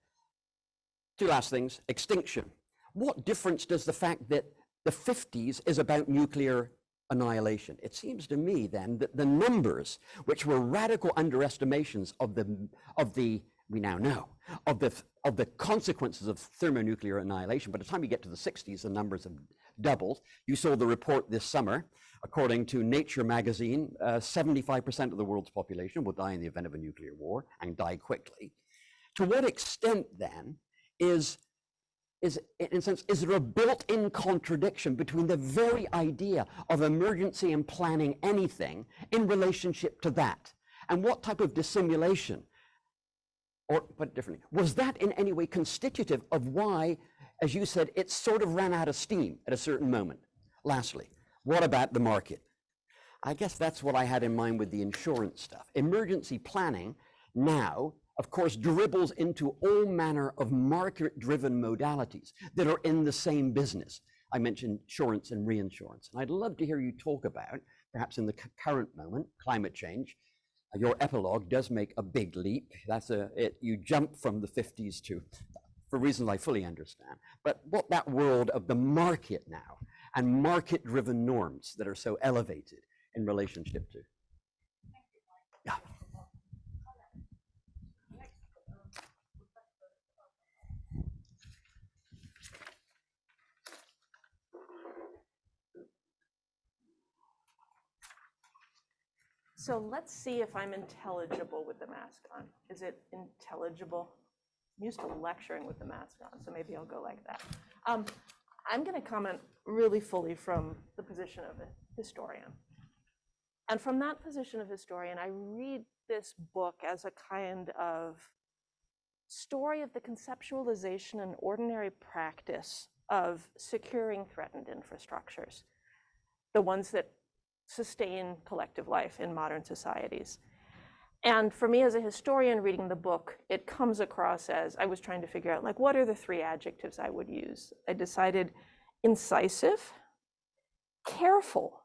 Two last things. Extinction. What difference does the fact that the 50s is about nuclear annihilation? It seems to me then that the numbers, which were radical underestimations of the we now know, of the consequences of thermonuclear annihilation, by the time you get to the 60s, the numbers have doubled. You saw the report this summer, according to Nature magazine, 75% of the world's population will die in the event of a nuclear war and die quickly. To what extent then is in a sense, is there a built-in contradiction between the very idea of emergency and planning anything in relationship to that? And what type of dissimulation, or put it differently, was that in any way constitutive of why, as you said, it sort of ran out of steam at a certain moment? Lastly, what about the market? I guess that's what I had in mind with the insurance stuff. Emergency planning now, of course, dribbles into all manner of market-driven modalities that are in the same business. I mentioned insurance and reinsurance. And I'd love to hear you talk about, perhaps in the current moment, climate change. Your epilogue does make a big leap. You jump from the 50s to, for reasons I fully understand. But what that world of the market now and market-driven norms that are so elevated in relationship to. Yeah. So let's see if I'm intelligible with the mask on. Is it intelligible? I'm used to lecturing with the mask on, so maybe I'll go like that. I'm going to comment really fully from the position of a historian. And from that position of historian, I read this book as a kind of story of the conceptualization and ordinary practice of securing threatened infrastructures, the ones that sustain collective life in modern societies. And for me as a historian reading the book, it comes across as I was trying to figure out, like, what are the three adjectives I would use? I decided incisive, careful,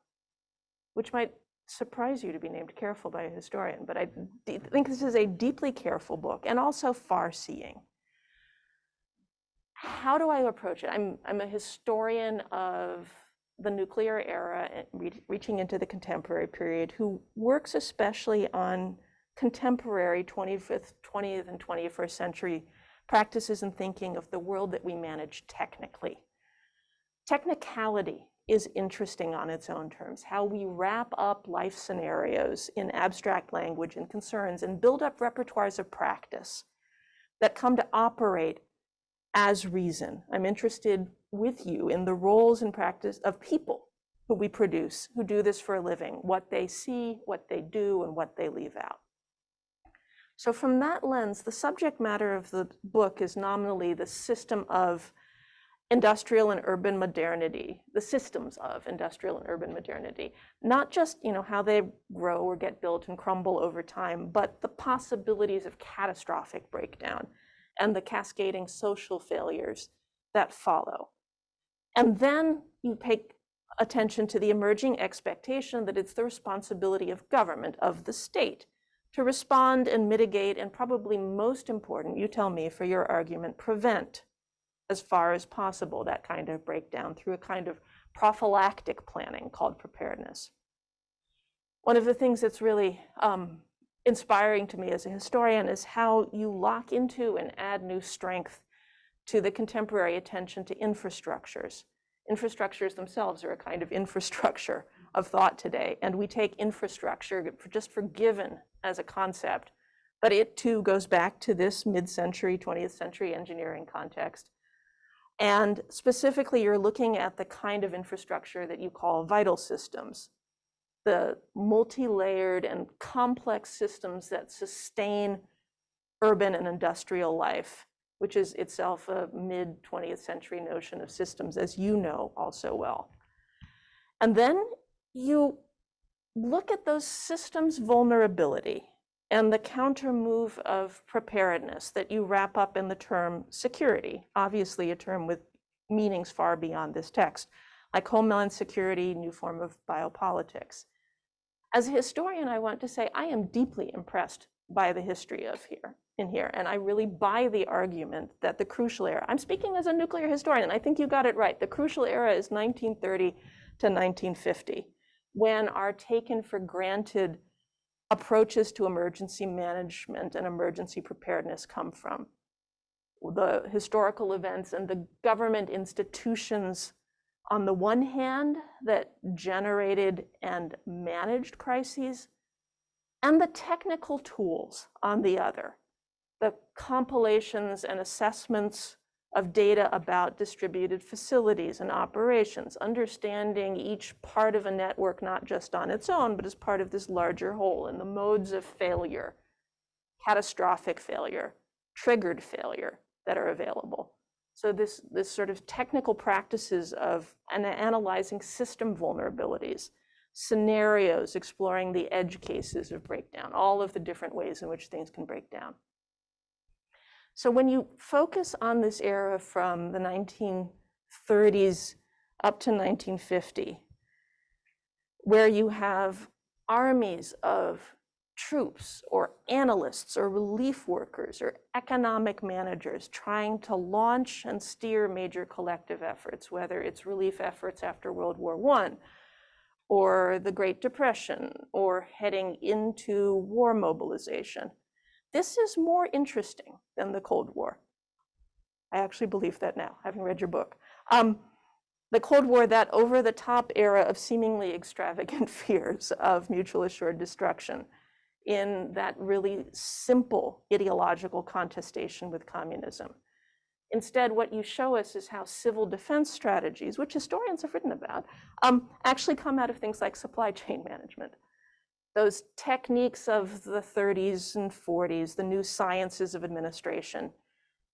which might surprise you to be named careful by a historian, but I think this is a deeply careful book, and also far-seeing. how do I approach it? I'm a historian of the nuclear era, reaching into the contemporary period, who works especially on contemporary 20th and 21st century practices and thinking of the world that we manage technically. Technicality is interesting on its own terms, how we wrap up life scenarios in abstract language and concerns and build up repertoires of practice that come to operate as reason. I'm interested with you in the roles and practice of people who we produce, who do this for a living, what they see, what they do, and what they leave out. So from that lens, the subject matter of the book is nominally the system of industrial and urban modernity, the systems of industrial and urban modernity, not just how they grow or get built and crumble over time, but the possibilities of catastrophic breakdown and the cascading social failures that follow. And then you pay attention to the emerging expectation that it's the responsibility of government, of the state, to respond and mitigate, and probably most important, you tell me for your argument, prevent as far as possible that kind of breakdown through a kind of prophylactic planning called preparedness. One of the things that's really inspiring to me as a historian is how you lock into and add new strength to the contemporary attention to infrastructures. Infrastructures themselves are a kind of infrastructure of thought today, and we take infrastructure just for given as a concept, but it too goes back to this mid-century, 20th century engineering context. And specifically, you're looking at the kind of infrastructure that you call vital systems, the multi-layered and complex systems that sustain urban and industrial life, which is itself a mid-20th century notion of systems, as you know all so well. And then you look at those systems' vulnerability and the counter move of preparedness that you wrap up in the term security, obviously a term with meanings far beyond this text, like homeland security, new form of biopolitics. As a historian, I want to say I am deeply impressed by the history of here, and I really buy the argument that the crucial era, I'm speaking as a nuclear historian, and I think you got it right, the crucial era is 1930 to 1950, when our taken for granted approaches to emergency management and emergency preparedness come from. The historical events and the government institutions on the one hand that generated and managed crises, and the technical tools on the other, the compilations and assessments of data about distributed facilities and operations, understanding each part of a network not just on its own, but as part of this larger whole, and the modes of failure, catastrophic failure, triggered failure that are available. So this sort of technical practices of analyzing system vulnerabilities, scenarios, exploring the edge cases of breakdown, all of the different ways in which things can break down. So when you focus on this era from the 1930s up to 1950, where you have armies of troops or analysts or relief workers or economic managers trying to launch and steer major collective efforts, whether it's relief efforts after World War I, or the Great Depression, or heading into war mobilization. This is more interesting than the Cold War. I actually believe that now, having read your book. The Cold War, that over-the-top era of seemingly extravagant fears of mutual assured destruction in that really simple ideological contestation with communism. Instead, what you show us is how civil defense strategies, which historians have written about, actually come out of things like supply chain management. Those techniques of the 30s and 40s, the new sciences of administration,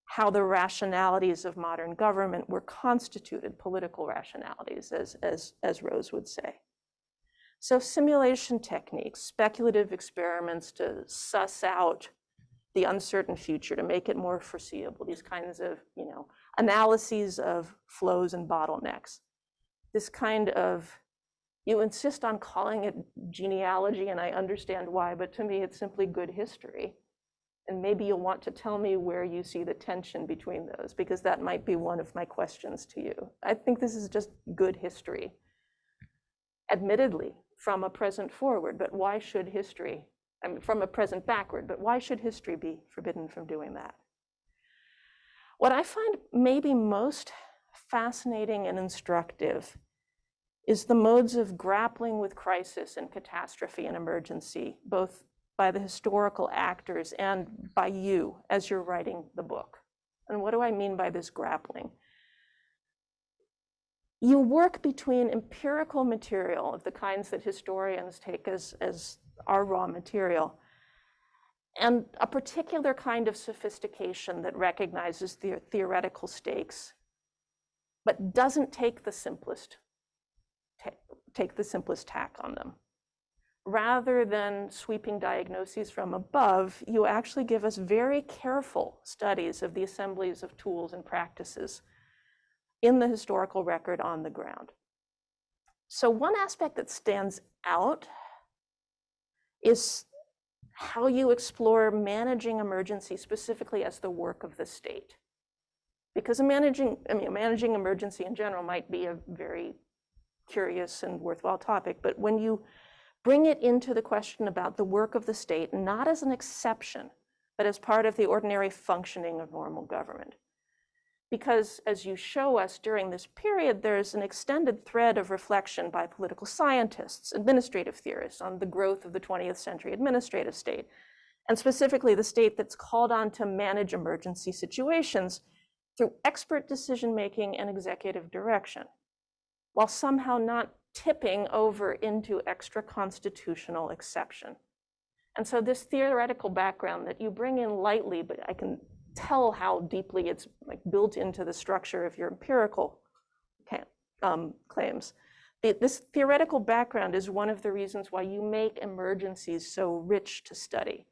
how the rationalities of modern government were constituted political rationalities, as Rose would say. So simulation techniques, speculative experiments to suss out the uncertain future, to make it more foreseeable, these kinds of analyses of flows and bottlenecks. This kind of, you insist on calling it genealogy, and I understand why, but to me it's simply good history. And maybe you'll want to tell me where you see the tension between those, because that might be one of my questions to you. I think this is just good history, admittedly, from a present forward, but why should history, I mean, from a present backward, but why should history be forbidden from doing that? What I find maybe most fascinating and instructive is the modes of grappling with crisis and catastrophe and emergency, both by the historical actors and by you as you're writing the book. And what do I mean by this grappling? You work between empirical material of the kinds that historians take as our raw material, and a particular kind of sophistication that recognizes the theoretical stakes, but doesn't take the simplest tack on them. Rather than sweeping diagnoses from above, you actually give us very careful studies of the assemblies of tools and practices in the historical record on the ground. So one aspect that stands out is how you explore managing emergency specifically as the work of the state. Because managing emergency in general might be a very curious and worthwhile topic, but when you bring it into the question about the work of the state, not as an exception, but as part of the ordinary functioning of normal government. Because as you show us during this period, there's an extended thread of reflection by political scientists, administrative theorists on the growth of the 20th century administrative state, and specifically the state that's called on to manage emergency situations through expert decision-making and executive direction, while somehow not tipping over into extra-constitutional exception. And so this theoretical background that you bring in lightly, but I can tell how deeply it's like built into the structure of your empirical claims. This theoretical background is one of the reasons why you make emergencies so rich to study.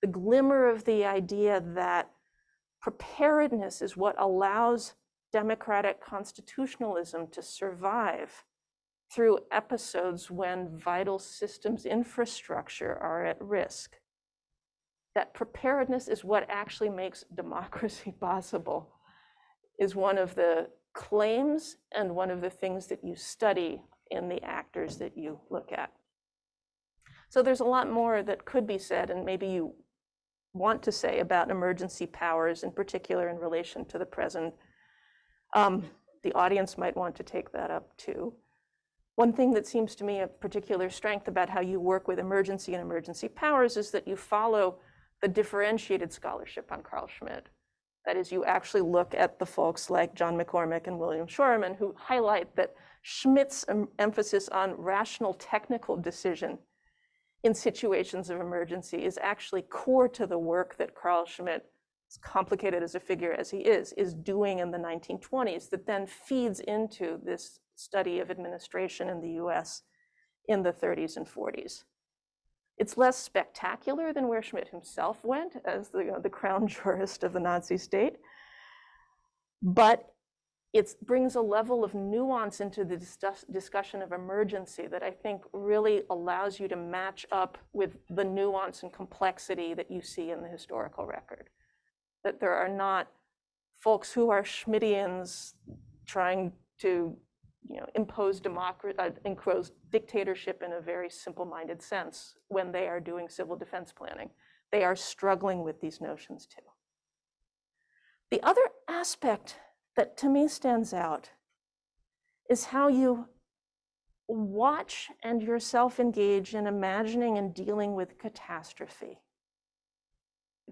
The glimmer of the idea that preparedness is what allows democratic constitutionalism to survive through episodes when vital systems infrastructure are at risk. That preparedness is what actually makes democracy possible, is one of the claims and one of the things that you study in the actors that you look at. So there's a lot more that could be said, and maybe you want to say about emergency powers, in particular in relation to the present. The audience might want to take that up too. One thing that seems to me a particular strength about how you work with emergency and emergency powers is that you follow the differentiated scholarship on Carl Schmitt. That is, you actually look at the folks like John McCormick and William Shoreman who highlight that Schmitt's emphasis on rational technical decision in situations of emergency is actually core to the work that Carl Schmitt, as complicated as a figure as he is doing in the 1920s, that then feeds into this study of administration in the US in the 30s and 40s. It's less spectacular than where Schmitt himself went as the crown jurist of the Nazi state, but it brings a level of nuance into the discussion of emergency that I think really allows you to match up with the nuance and complexity that you see in the historical record. That there are not folks who are Schmittians trying to impose dictatorship in a very simple-minded sense when they are doing civil defense planning. They are struggling with these notions too. The other aspect that to me stands out is how you watch and yourself engage in imagining and dealing with catastrophe.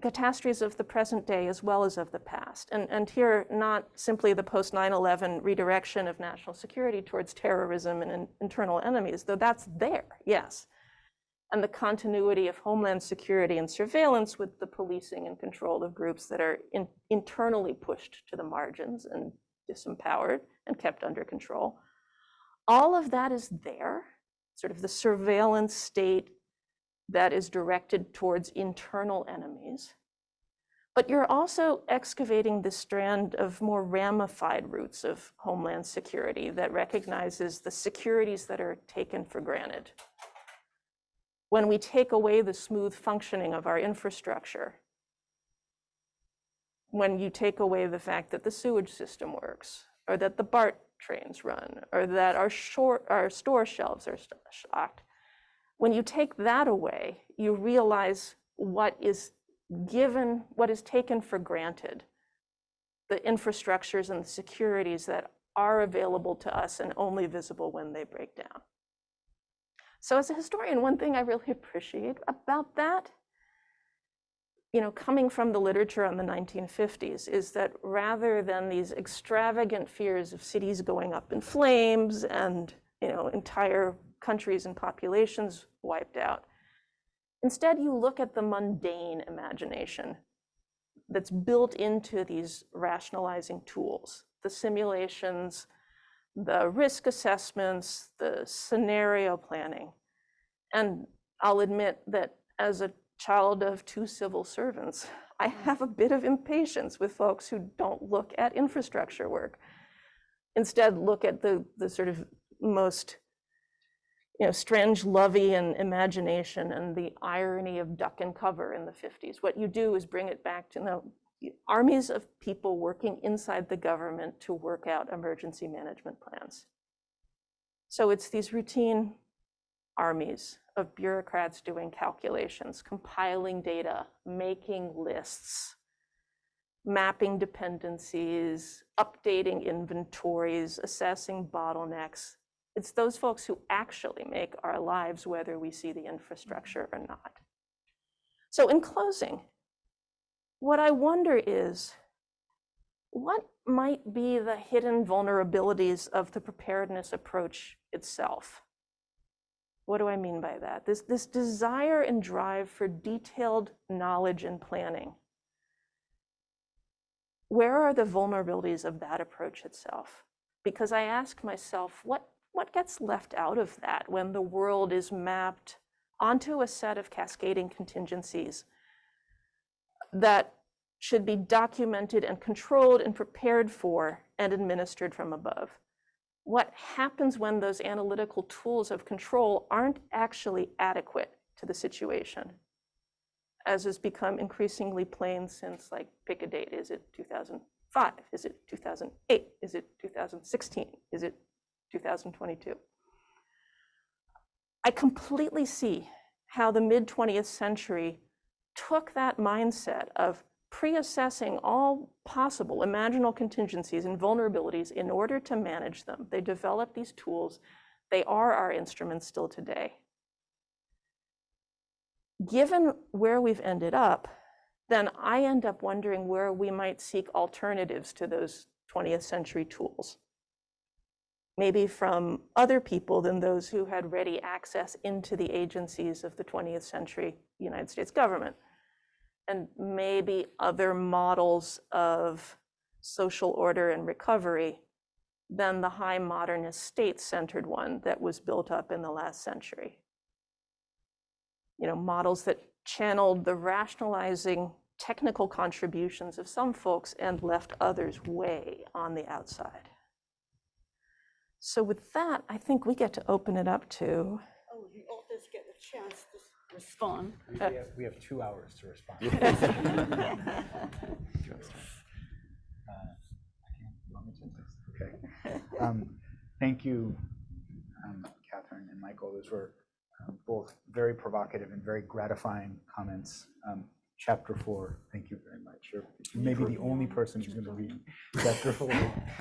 Catastrophes of the present day as well as of the past. And here, not simply the post-9/11 redirection of national security towards terrorism and internal enemies, though that's there, yes. And the continuity of homeland security and surveillance with the policing and control of groups that are internally pushed to the margins and disempowered and kept under control. All of that is there, sort of the surveillance state that is directed towards internal enemies. But you're also excavating the strand of more ramified roots of homeland security that recognizes the securities that are taken for granted. When we take away the smooth functioning of our infrastructure, when you take away the fact that the sewage system works, or that the BART trains run, or that our store shelves are stocked, when you take that away, you realize what is taken for granted, the infrastructures and the securities that are available to us and only visible when they break down. So as a historian, one thing I really appreciate about that, coming from the literature on the 1950s, is that rather than these extravagant fears of cities going up in flames and entire countries and populations wiped out, instead you look at the mundane imagination that's built into these rationalizing tools, the simulations, the risk assessments, the scenario planning. And I'll admit that as a child of 2 civil servants, I have a bit of impatience with folks who don't look at infrastructure work. Instead, look at the sort of most Strange-Lovian imagination and the irony of duck and cover in the 50s. What you do is bring it back to armies of people working inside the government to work out emergency management plans. So it's these routine armies of bureaucrats doing calculations, compiling data, making lists, mapping dependencies, updating inventories, assessing bottlenecks. It's those folks who actually make our lives, whether we see the infrastructure or not. So in closing, what I wonder is, what might be the hidden vulnerabilities of the preparedness approach itself? What do I mean by that? This desire and drive for detailed knowledge and planning. Where are the vulnerabilities of that approach itself? Because I ask myself, what gets left out of that when the world is mapped onto a set of cascading contingencies that should be documented and controlled and prepared for and administered from above? What happens when those analytical tools of control aren't actually adequate to the situation, as has become increasingly plain since, pick a date. Is it 2005? Is it 2008? Is it 2016? Is it 2022? I completely see how the mid-20th century took that mindset of pre-assessing all possible imaginable contingencies and vulnerabilities in order to manage them. They developed these tools. They are our instruments still today. Given where we've ended up, then I end up wondering where we might seek alternatives to those 20th century tools. Maybe from other people than those who had ready access into the agencies of the 20th century United States government. And maybe other models of social order and recovery than the high modernist state-centered one that was built up in the last century. Models that channeled the rationalizing technical contributions of some folks and left others way on the outside. So with that, I think we get to open it up to... Oh, the authors get a chance to respond. We have 2 hours to respond. Okay. Thank you, Cathryn and Michael. Those were both very provocative and very gratifying comments. Chapter 4, thank you very much. You're maybe the only person who's going to read chapter 4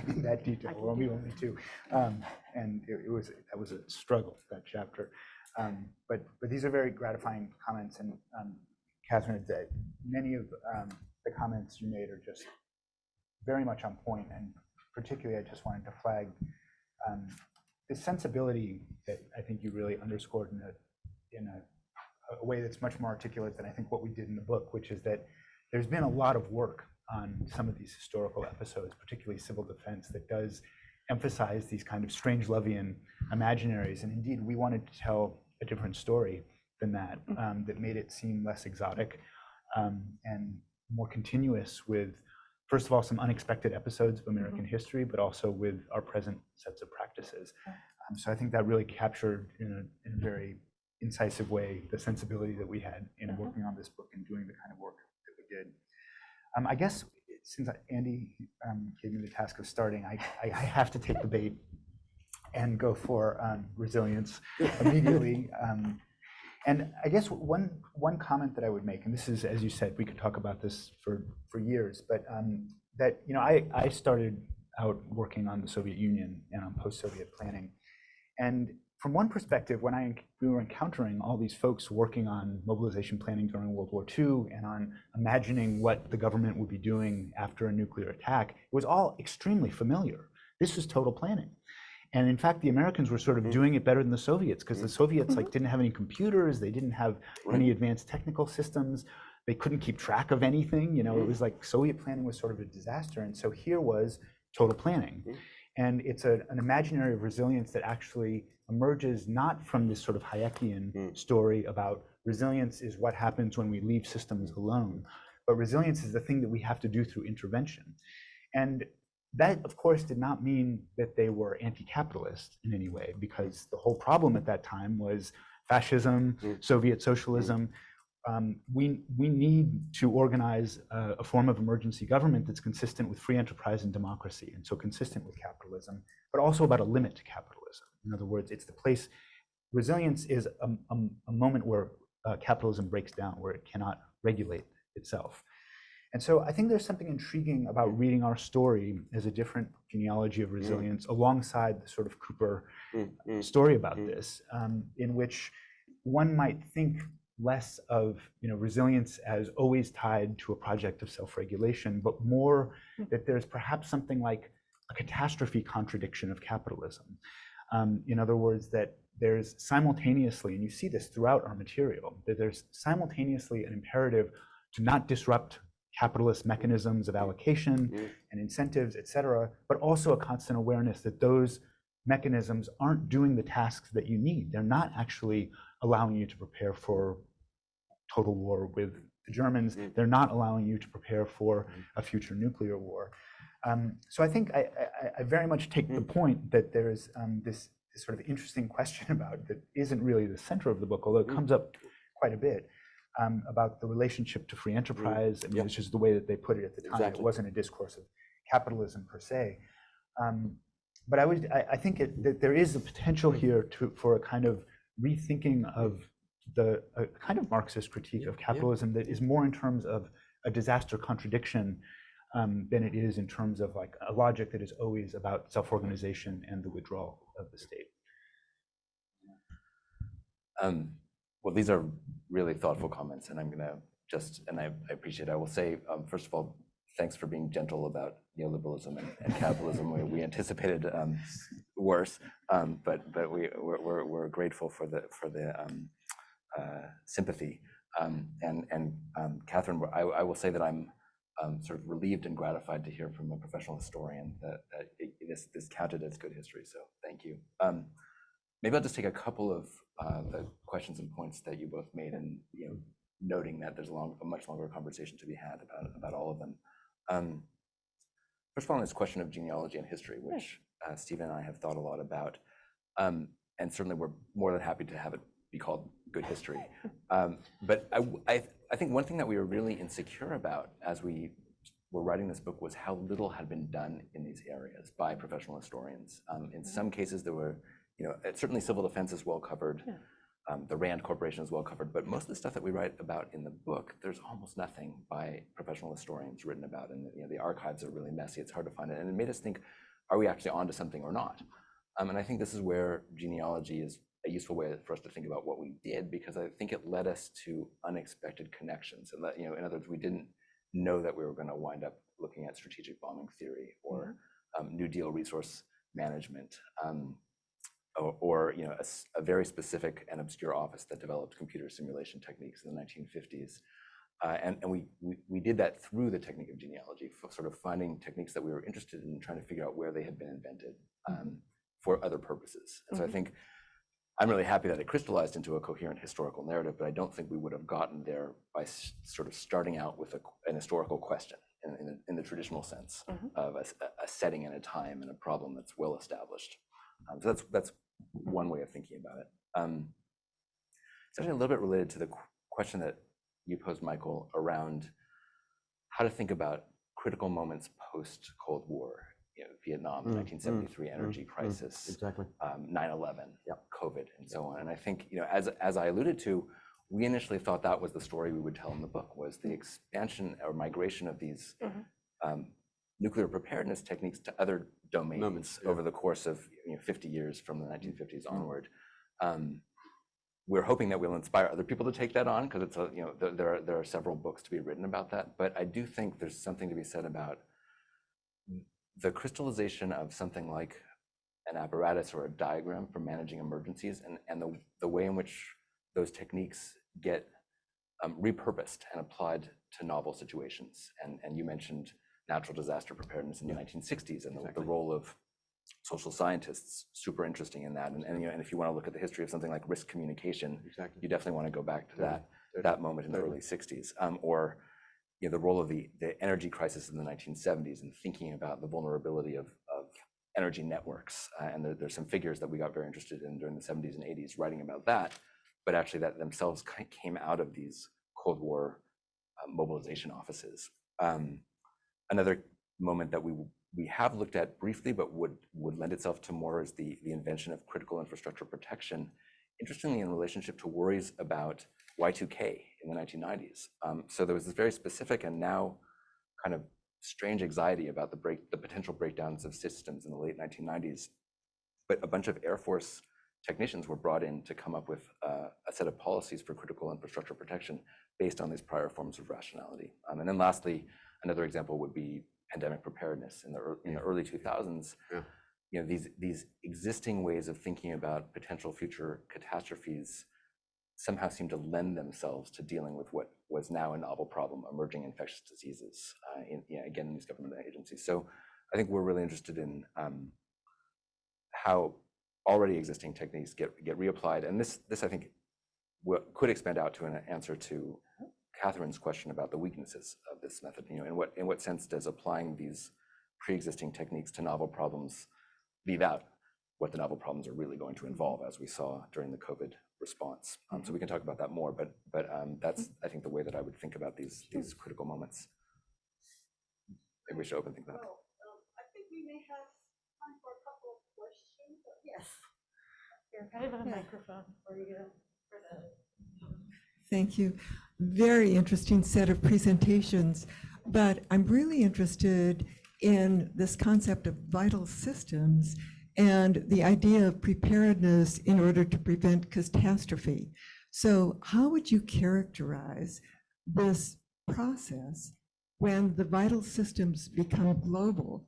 in that detail. We're only 2. And that was a struggle, that chapter. But these are very gratifying comments, and Cathryn, many of the comments you made are just very much on point, and particularly I just wanted to flag the sensibility that I think you really underscored in a way that's much more articulate than I think what we did in the book, which is that there's been a lot of work on some of these historical episodes, particularly civil defense, that does emphasize these kind of Strange-Lovian imaginaries, and indeed we wanted to tell a different story than that, that made it seem less exotic and more continuous with, first of all, some unexpected episodes of American history, but also with our present sets of practices. So I think that really captured in a very incisive way the sensibility that we had in working on this book and doing the kind of work that we did. I guess since Andy gave me the task of starting, I have to take the bait and go for resilience immediately. And I guess one comment that I would make, and this is, as you said, we could talk about this for years, but that I started out working on the Soviet Union and on post-Soviet planning, and from one perspective, when we were encountering all these folks working on mobilization planning during World War II and on imagining what the government would be doing after a nuclear attack, it was all extremely familiar. This was total planning. And in fact, the Americans were sort of doing it better than the Soviets, because the Soviets didn't have any computers, they didn't have any advanced technical systems, they couldn't keep track of anything. It was like Soviet planning was sort of a disaster. And so here was total planning. And it's an imaginary of resilience that actually emerges not from this sort of Hayekian story about resilience is what happens when we leave systems alone, but resilience is the thing that we have to do through intervention. And that, of course, did not mean that they were anti-capitalist in any way, because the whole problem at that time was fascism, Soviet socialism. We need to organize a form of emergency government that's consistent with free enterprise and democracy, and so consistent with capitalism, but also about a limit to capitalism. In other words, it's the place, resilience is a moment where capitalism breaks down, where it cannot regulate itself. And so I think there's something intriguing about reading our story as a different genealogy of resilience alongside the sort of Cooper story about this, in which one might think less of resilience as always tied to a project of self-regulation, but more that there's perhaps something like a catastrophe contradiction of capitalism. In other words, that there's simultaneously, and you see this throughout our material, that there's simultaneously an imperative to not disrupt capitalist mechanisms of allocation and incentives, et cetera, but also a constant awareness that those mechanisms aren't doing the tasks that you need. They're not actually allowing you to prepare for total war with the Germans. They're not allowing you to prepare for a future nuclear war. So I think I very much take the point that there is this sort of interesting question about that isn't really the center of the book, although it comes up quite a bit, about the relationship to free enterprise. I mean, it's just the way that they put it at the time. Exactly. It wasn't a discourse of capitalism per se. But I think that there is a potential here for a kind of rethinking of a kind of Marxist critique of capitalism that is more in terms of a disaster contradiction than it is in terms of like a logic that is always about self-organization and the withdrawal of the state. Well, these are really thoughtful comments, and I'm going to and I appreciate it. I will say, first of all, thanks for being gentle about neoliberalism and capitalism. We anticipated worse, but we're grateful for the sympathy. And Cathryn, I will say that I'm sort of relieved and gratified to hear from a professional historian that this counted as good history. So thank you. Maybe I'll just take a couple of the questions and points that you both made, and noting that there's a much longer conversation to be had about all of them. First of all, on this question of genealogy and history, which Stephen and I have thought a lot about, and certainly we're more than happy to have it be called good history. But I think one thing that we were really insecure about as we were writing this book was how little had been done in these areas by professional historians. In some cases, there were, certainly civil defense is well covered. The RAND Corporation is well covered, but most of the stuff that we write about in the book, there's almost nothing by professional historians written about, and the archives are really messy. It's hard to find it, and it made us think, are we actually onto something or not? And I think this is where genealogy is a useful way for us to think about what we did, because I think it led us to unexpected connections. And that, in other words, we didn't know that we were going to wind up looking at strategic bombing theory or New Deal resource management. Or a very specific and obscure office that developed computer simulation techniques in the 1950s. And we did that through the technique of genealogy, sort of finding techniques that we were interested in, trying to figure out where they had been invented for other purposes. And so I think I'm really happy that it crystallized into a coherent historical narrative, but I don't think we would have gotten there by sort of starting out with an historical question in the traditional sense of a setting and a time and a problem that's well established. So that's one way of thinking about it. It's actually a little bit related to the question that you posed, Michael, around how to think about critical moments post-Cold War, Vietnam, the 1973 energy crisis, Exactly. 9/11, COVID, and so on. And I think, as I alluded to, we initially thought that was the story we would tell in the book, was the expansion or migration of these nuclear preparedness techniques to other domains over the course of 50 years from the 1950s onward. We're hoping that we'll inspire other people to take that on, because it's there are several books to be written about that. But I do think there's something to be said about the crystallization of something like an apparatus or a diagram for managing emergencies, and the way in which those techniques get repurposed and applied to novel situations. And you mentioned natural disaster preparedness in the 1960s, and the role of social scientists, super interesting in that. And if you want to look at the history of something like risk communication, you definitely want to go back to that moment in the early 60s. Or the role of the energy crisis in the 1970s, and thinking about the vulnerability of energy networks. And there's some figures that we got very interested in during the 70s and 80s writing about that, but actually that themselves came out of these Cold War mobilization offices. Another moment that we have looked at briefly, but would lend itself to more, is the invention of critical infrastructure protection, interestingly in relationship to worries about Y2K in the 1990s. So there was this very specific and now kind of strange anxiety about the potential breakdowns of systems in the late 1990s. But a bunch of Air Force technicians were brought in to come up with a set of policies for critical infrastructure protection based on these prior forms of rationality. And then lastly, another example would be pandemic preparedness in the early 2000s. These existing ways of thinking about potential future catastrophes somehow seem to lend themselves to dealing with what was now a novel problem, emerging infectious diseases, again, in these government agencies. So I think we're really interested in how already existing techniques get reapplied. And this I think could expand out to an answer to Cathryn's question about the weaknesses of this method. In what sense does applying these pre-existing techniques to novel problems leave out what the novel problems are really going to involve, as we saw during the COVID response? So we can talk about that more, but that's, I think, the way that I would think about these critical moments. Maybe we should open things up. Well, I think we may have time for a couple of questions. Yes. Here, can I have a microphone? Where are you going? Thank you. Very interesting set of presentations, but I'm really interested in this concept of vital systems and the idea of preparedness in order to prevent catastrophe. So how would you characterize this process when the vital systems become global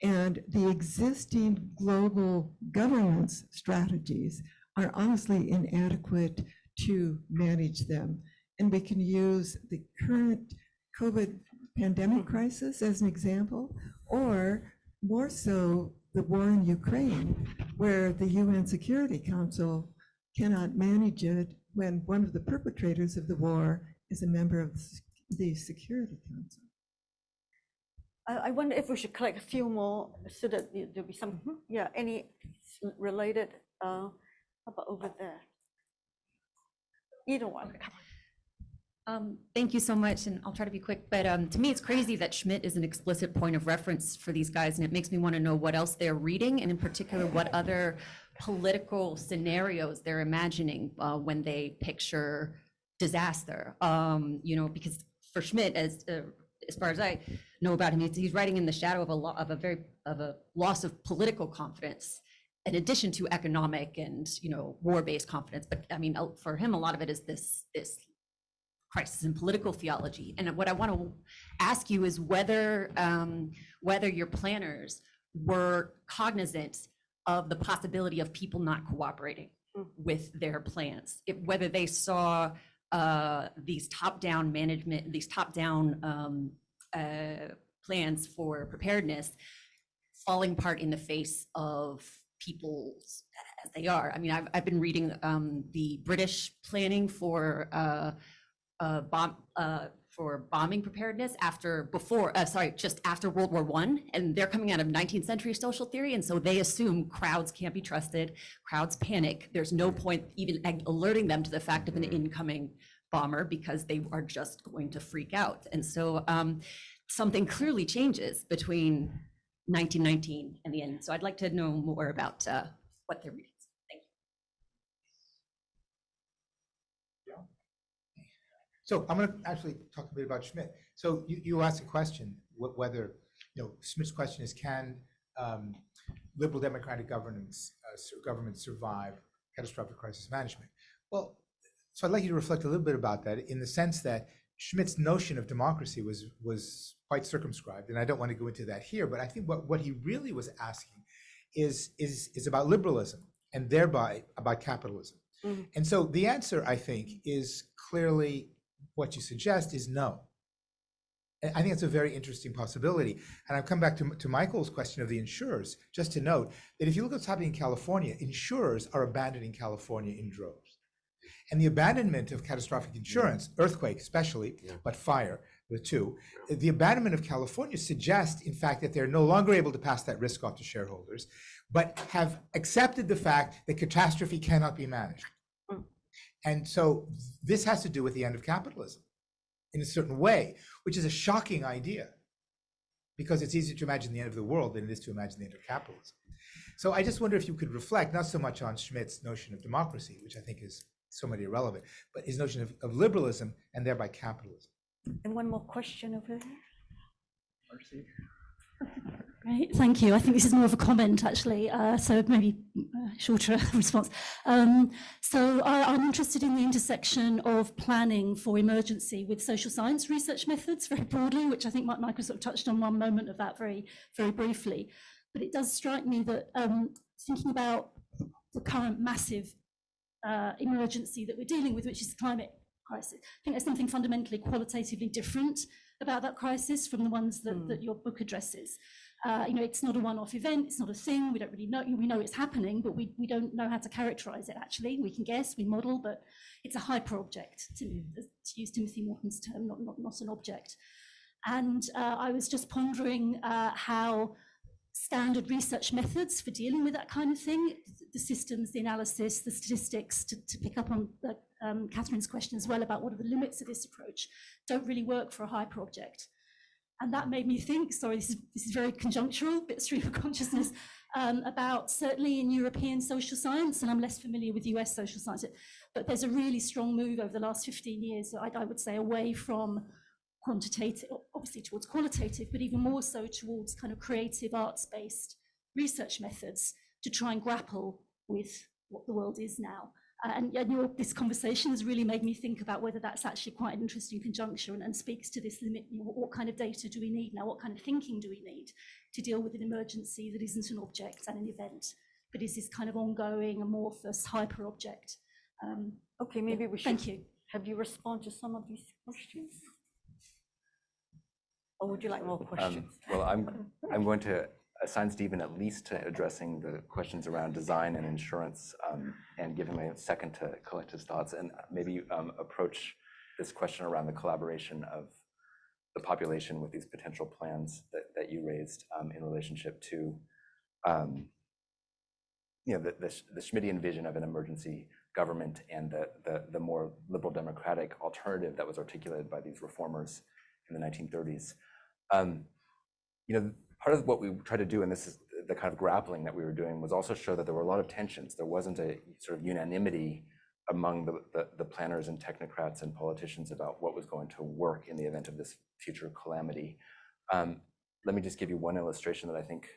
and the existing global governance strategies are honestly inadequate to manage them? And we can use the current COVID pandemic crisis as an example, or more so the war in Ukraine, where the UN Security Council cannot manage it when one of the perpetrators of the war is a member of the Security Council. I wonder if we should collect a few more so that there'll be some, any related, how about over there? Either one. Thank you so much, and I'll try to be quick, but to me it's crazy that Schmidt is an explicit point of reference for these guys, and it makes me want to know what else they're reading, and in particular what other political scenarios they're imagining when they picture disaster. Because for Schmidt, as far as I know about him, he's writing in the shadow of a loss of political confidence, in addition to economic and war-based confidence. But I mean, for him, a lot of it is this crisis in political theology. And what I want to ask you is whether your planners were cognizant of the possibility of people not cooperating with their plans, whether they saw these top-down management, these top-down plans for preparedness falling apart in the face of people as they are. I mean, I've been reading the British planning for bombing preparedness just after World War I, and they're coming out of 19th century social theory, and so they assume crowds can't be trusted, crowds panic. There's no point even alerting them to the fact of an incoming bomber because they are just going to freak out. And so something clearly changes between 1919 and the end. So I'd like to know more about what they're reading. Thank you. So I'm going to actually talk a bit about Schmidt. So you asked a question, whether, Schmidt's question is, can liberal democratic governments survive catastrophic crisis management? Well, so I'd like you to reflect a little bit about that, in the sense that Schmidt's notion of democracy was quite circumscribed, and I don't want to go into that here, but I think what he really was asking is about liberalism, and thereby about capitalism. Mm-hmm. And so the answer, I think, is clearly what you suggest is no. And I think it's a very interesting possibility. And I've come back to Michael's question of the insurers, just to note that if you look at what's happening in California, insurers are abandoning California in droves. And the abandonment of catastrophic insurance, earthquake especially, but fire, the two, the abandonment of California suggests, in fact, that they're no longer able to pass that risk off to shareholders, but have accepted the fact that catastrophe cannot be managed. And so this has to do with the end of capitalism in a certain way, which is a shocking idea, because it's easier to imagine the end of the world than it is to imagine the end of capitalism. So I just wonder if you could reflect not so much on Schmidt's notion of democracy, which I think is somewhat irrelevant, but his notion of liberalism and thereby capitalism. And one more question over there. Marcy. Great, thank you. I think this is more of a comment, actually, so maybe a shorter response. So I'm interested in the intersection of planning for emergency with social science research methods, very broadly, which I think Michael sort of touched on one moment of that very, very briefly. But it does strike me that thinking about the current massive emergency that we're dealing with, which is the climate crisis, I think there's something fundamentally qualitatively different about that crisis from the ones that your book addresses. It's not a one-off event, it's not a thing, we don't really know, we know it's happening, but we don't know how to characterize it actually. We can guess, we model, but it's a hyper-object, to use Timothy Morton's term, not an object. And I was just pondering how standard research methods for dealing with that kind of thing, the systems, the analysis, the statistics, to pick up on Cathryn's question as well about what are the limits of this approach, don't really work for a hyper-object. And that made me think, sorry, this is very conjunctural, bit stream of consciousness, about certainly in European social science, and I'm less familiar with US social science, but there's a really strong move over the last 15 years, I would say, away from quantitative, obviously towards qualitative, but even more so towards kind of creative arts-based research methods to try and grapple with what the world is now. And this conversation has really made me think about whether that's actually quite an interesting conjuncture and speaks to this limit. What kind of data do we need now? What kind of thinking do we need to deal with an emergency that isn't an object and an event, but is this kind of ongoing, amorphous, hyper object? Okay, maybe we should Thank you. have you respond to some of these questions. Or would you like more questions? Well, I'm going to assign Stephen at least to addressing the questions around design and insurance, and give him a second to collect his thoughts, and maybe approach this question around the collaboration of the population with these potential plans that you raised in relationship to the Schmittian vision of an emergency government and the more liberal democratic alternative that was articulated by these reformers in the 1930s. Part of what we tried to do, and this is the kind of grappling that we were doing, was also show that there were a lot of tensions. There wasn't a sort of unanimity among the planners and technocrats and politicians about what was going to work in the event of this future calamity. Let me just give you one illustration that I think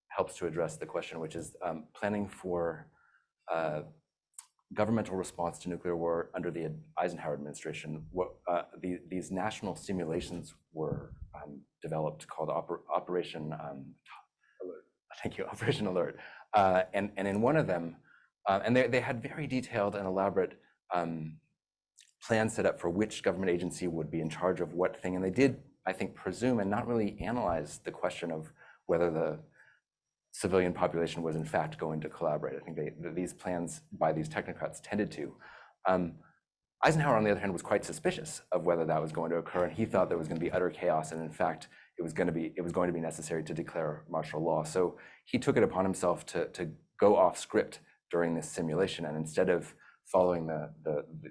helps to address the question, which is planning for governmental response to nuclear war under the Eisenhower administration. These national simulations were developed called Operation Alert. Thank you, Operation Alert. And in one of them, and they had very detailed and elaborate plans set up for which government agency would be in charge of what thing. And they did, I think, presume and not really analyze the question of whether the civilian population was in fact going to collaborate. I think these plans by these technocrats tended to. Eisenhower, on the other hand, was quite suspicious of whether that was going to occur, and he thought there was going to be utter chaos, and in fact, it was going to be necessary to declare martial law. So he took it upon himself to go off script during this simulation, and instead of following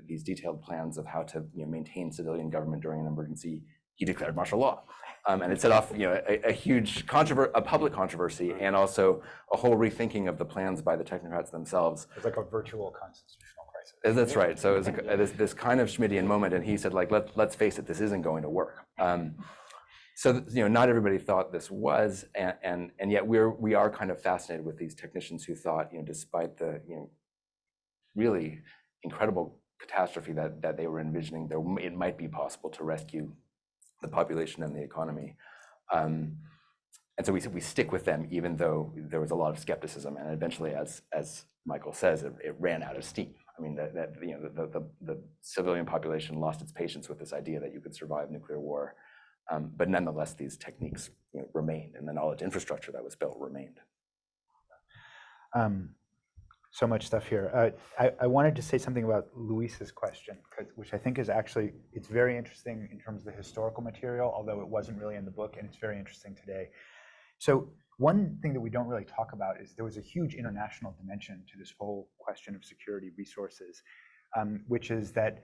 these detailed plans of how to maintain civilian government during an emergency, he declared martial law. And it set off, a huge public controversy, and also a whole rethinking of the plans by the technocrats themselves. It's like a virtual constitutional crisis. That's right. So it was this kind of Schmittian moment, and he said, like, let's face it, this isn't going to work. So not everybody thought this was, and yet we are kind of fascinated with these technicians who thought, despite the really incredible catastrophe that they were envisioning, it might be possible to rescue the population and the economy. And so we stick with them, even though there was a lot of skepticism, and eventually, as Michael says, it ran out of steam. I mean, the civilian population lost its patience with this idea that you could survive nuclear war, but nonetheless, these techniques remained, and the knowledge infrastructure that was built remained. So much stuff here. I wanted to say something about Luis's question, which I think is actually, it's very interesting in terms of the historical material, although it wasn't really in the book, and it's very interesting today. So one thing that we don't really talk about is there was a huge international dimension to this whole question of security resources, which is that,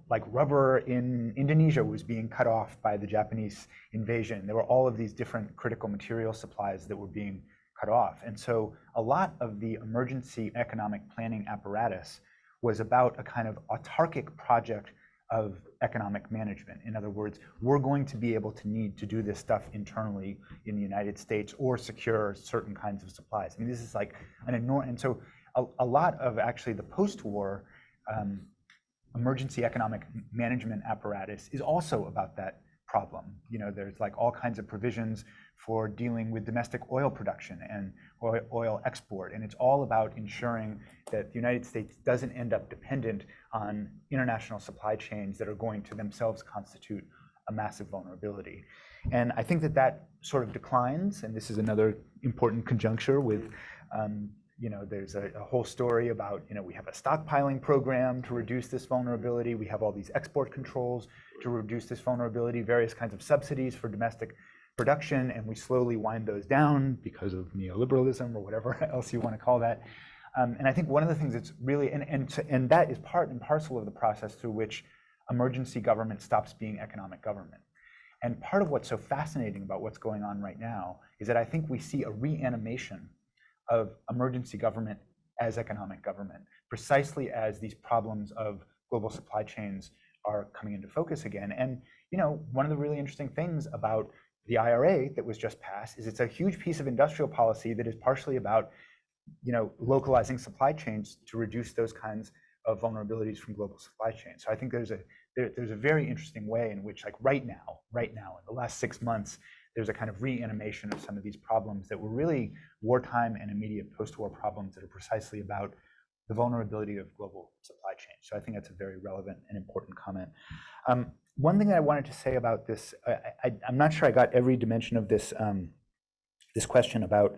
like rubber in Indonesia was being cut off by the Japanese invasion. There were all of these different critical material supplies that were being cut off. And so a lot of the emergency economic planning apparatus was about a kind of autarkic project of economic management. In other words, we're going to be able to need to do this stuff internally in the United States or secure certain kinds of supplies. I mean, this is like an enormous, and so a lot of actually the post-war emergency economic management apparatus is also about that problem. There's like all kinds of provisions for dealing with domestic oil production and oil export, and it's all about ensuring that the United States doesn't end up dependent on international supply chains that are going to themselves constitute a massive vulnerability. And I think that sort of declines, and this is another important conjuncture with there's a whole story about, we have a stockpiling program to reduce this vulnerability. We have all these export controls to reduce this vulnerability, various kinds of subsidies for domestic production, and we slowly wind those down because of neoliberalism or whatever else you want to call that. And I think one of the things that's really, and that is part and parcel of the process through which emergency government stops being economic government. And part of what's so fascinating about what's going on right now is that I think we see a reanimation of emergency government as economic government, precisely as these problems of global supply chains are coming into focus again. And one of the really interesting things about the IRA that was just passed is it's a huge piece of industrial policy that is partially about localizing supply chains to reduce those kinds of vulnerabilities from global supply chains. So I think there's a very interesting way in which, like right now, in the last 6 months, there's a kind of reanimation of some of these problems that were really wartime and immediate post-war problems that are precisely about the vulnerability of global supply chains. So I think that's a very relevant and important comment. One thing that I wanted to say about this, I'm not sure I got every dimension of this this question about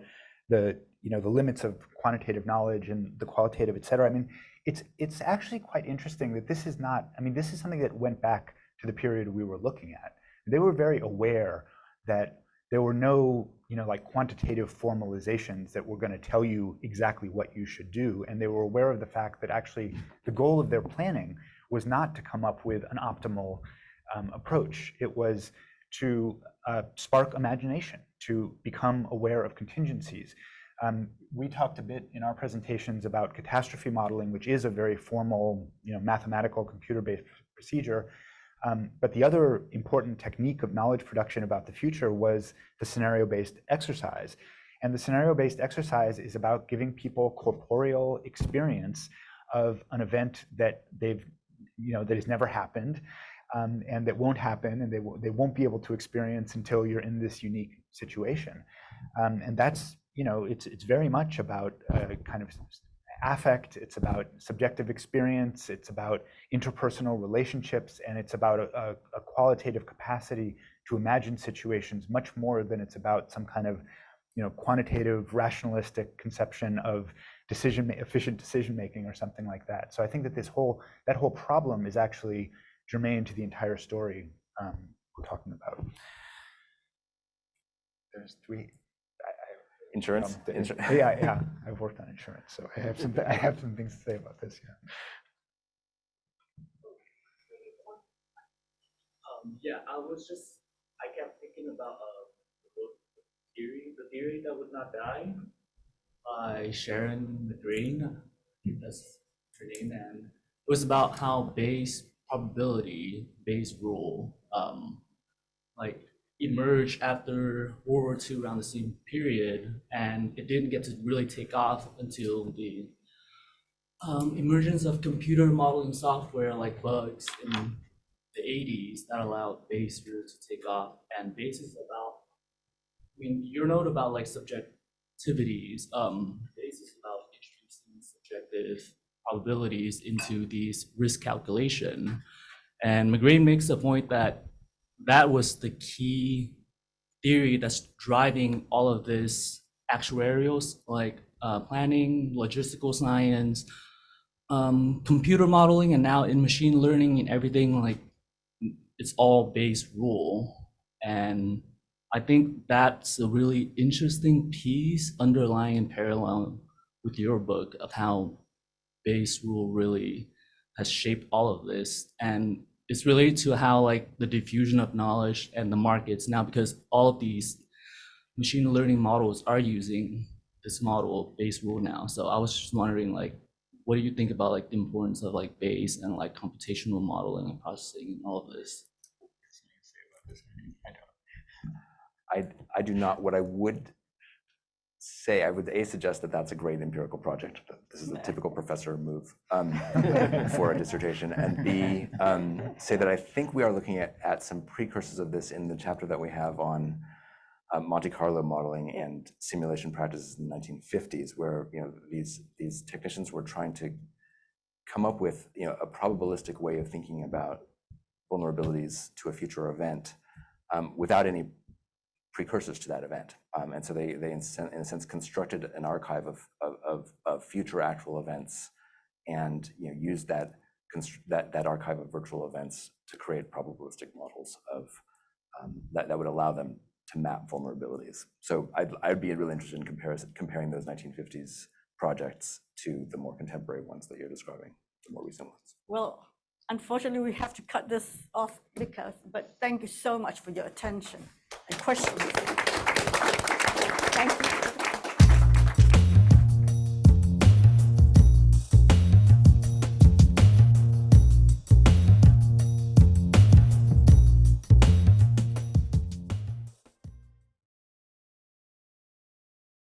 the limits of quantitative knowledge and the qualitative, et cetera. I mean, it's actually quite interesting that this is not, this is something that went back to the period we were looking at. They were very aware that there were no, like quantitative formalizations that were going to tell you exactly what you should do. And they were aware of the fact that actually the goal of their planning was not to come up with an optimal approach. It was to spark imagination, to become aware of contingencies. We talked a bit in our presentations about catastrophe modeling, which is a very formal, mathematical computer-based procedure. But the other important technique of knowledge production about the future was the scenario-based exercise. And the scenario-based exercise is about giving people corporeal experience of an event that that has never happened, and that won't happen, and they won't be able to experience until you're in this unique situation. And that's, it's very much about kind of affect, it's about subjective experience, it's about interpersonal relationships, and it's about a qualitative capacity to imagine situations much more than it's about some kind of quantitative rationalistic conception of efficient decision making or something like that. So I think that that whole problem is actually germane to the entire story we're talking about. There's three. Insurance? Yeah, I've worked on insurance, so I have some things to say about this. Yeah. Yeah, I kept thinking about the theory that would not die by Sharon McGrane, I think that's her name, and it was about how Bayes' probability, Bayes' rule, like emerged after World War II around the same period, and it didn't get to really take off until the emergence of computer modeling software like bugs in the 80s that allowed Bayes' rule to take off. And Bayes is about, your note about like subjectivities, Bayes is about introducing subjective probabilities into these risk calculation. And McGrane makes the point that that was the key theory that's driving all of this actuarials, like planning, logistical science, computer modeling, and now in machine learning and everything, like it's all Bayes' rule. And I think that's a really interesting piece underlying and parallel with your book of how Bayes' rule really has shaped all of this. And it's related to how like the diffusion of knowledge and the markets now, because all of these machine learning models are using this model Bayes' rule now. So I was just wondering, like, what do you think about like the importance of like Bayes and like computational modeling and processing and all of this? I do not. What I would say, I would suggest that that's a great empirical project. This is a typical professor move for a dissertation, and B, say that I think we are looking at some precursors of this in the chapter that we have on Monte Carlo modeling and simulation practices in the 1950s, where these technicians were trying to come up with a probabilistic way of thinking about vulnerabilities to a future event without any precursors to that event. And so they in a sense constructed an archive of future actual events and used that archive of virtual events to create probabilistic models of that would allow them to map vulnerabilities. So I'd be really interested in comparing those 1950s projects to the more contemporary ones that you're describing, the more recent ones. Well, unfortunately, we have to cut this off, but thank you so much for your attention and questions.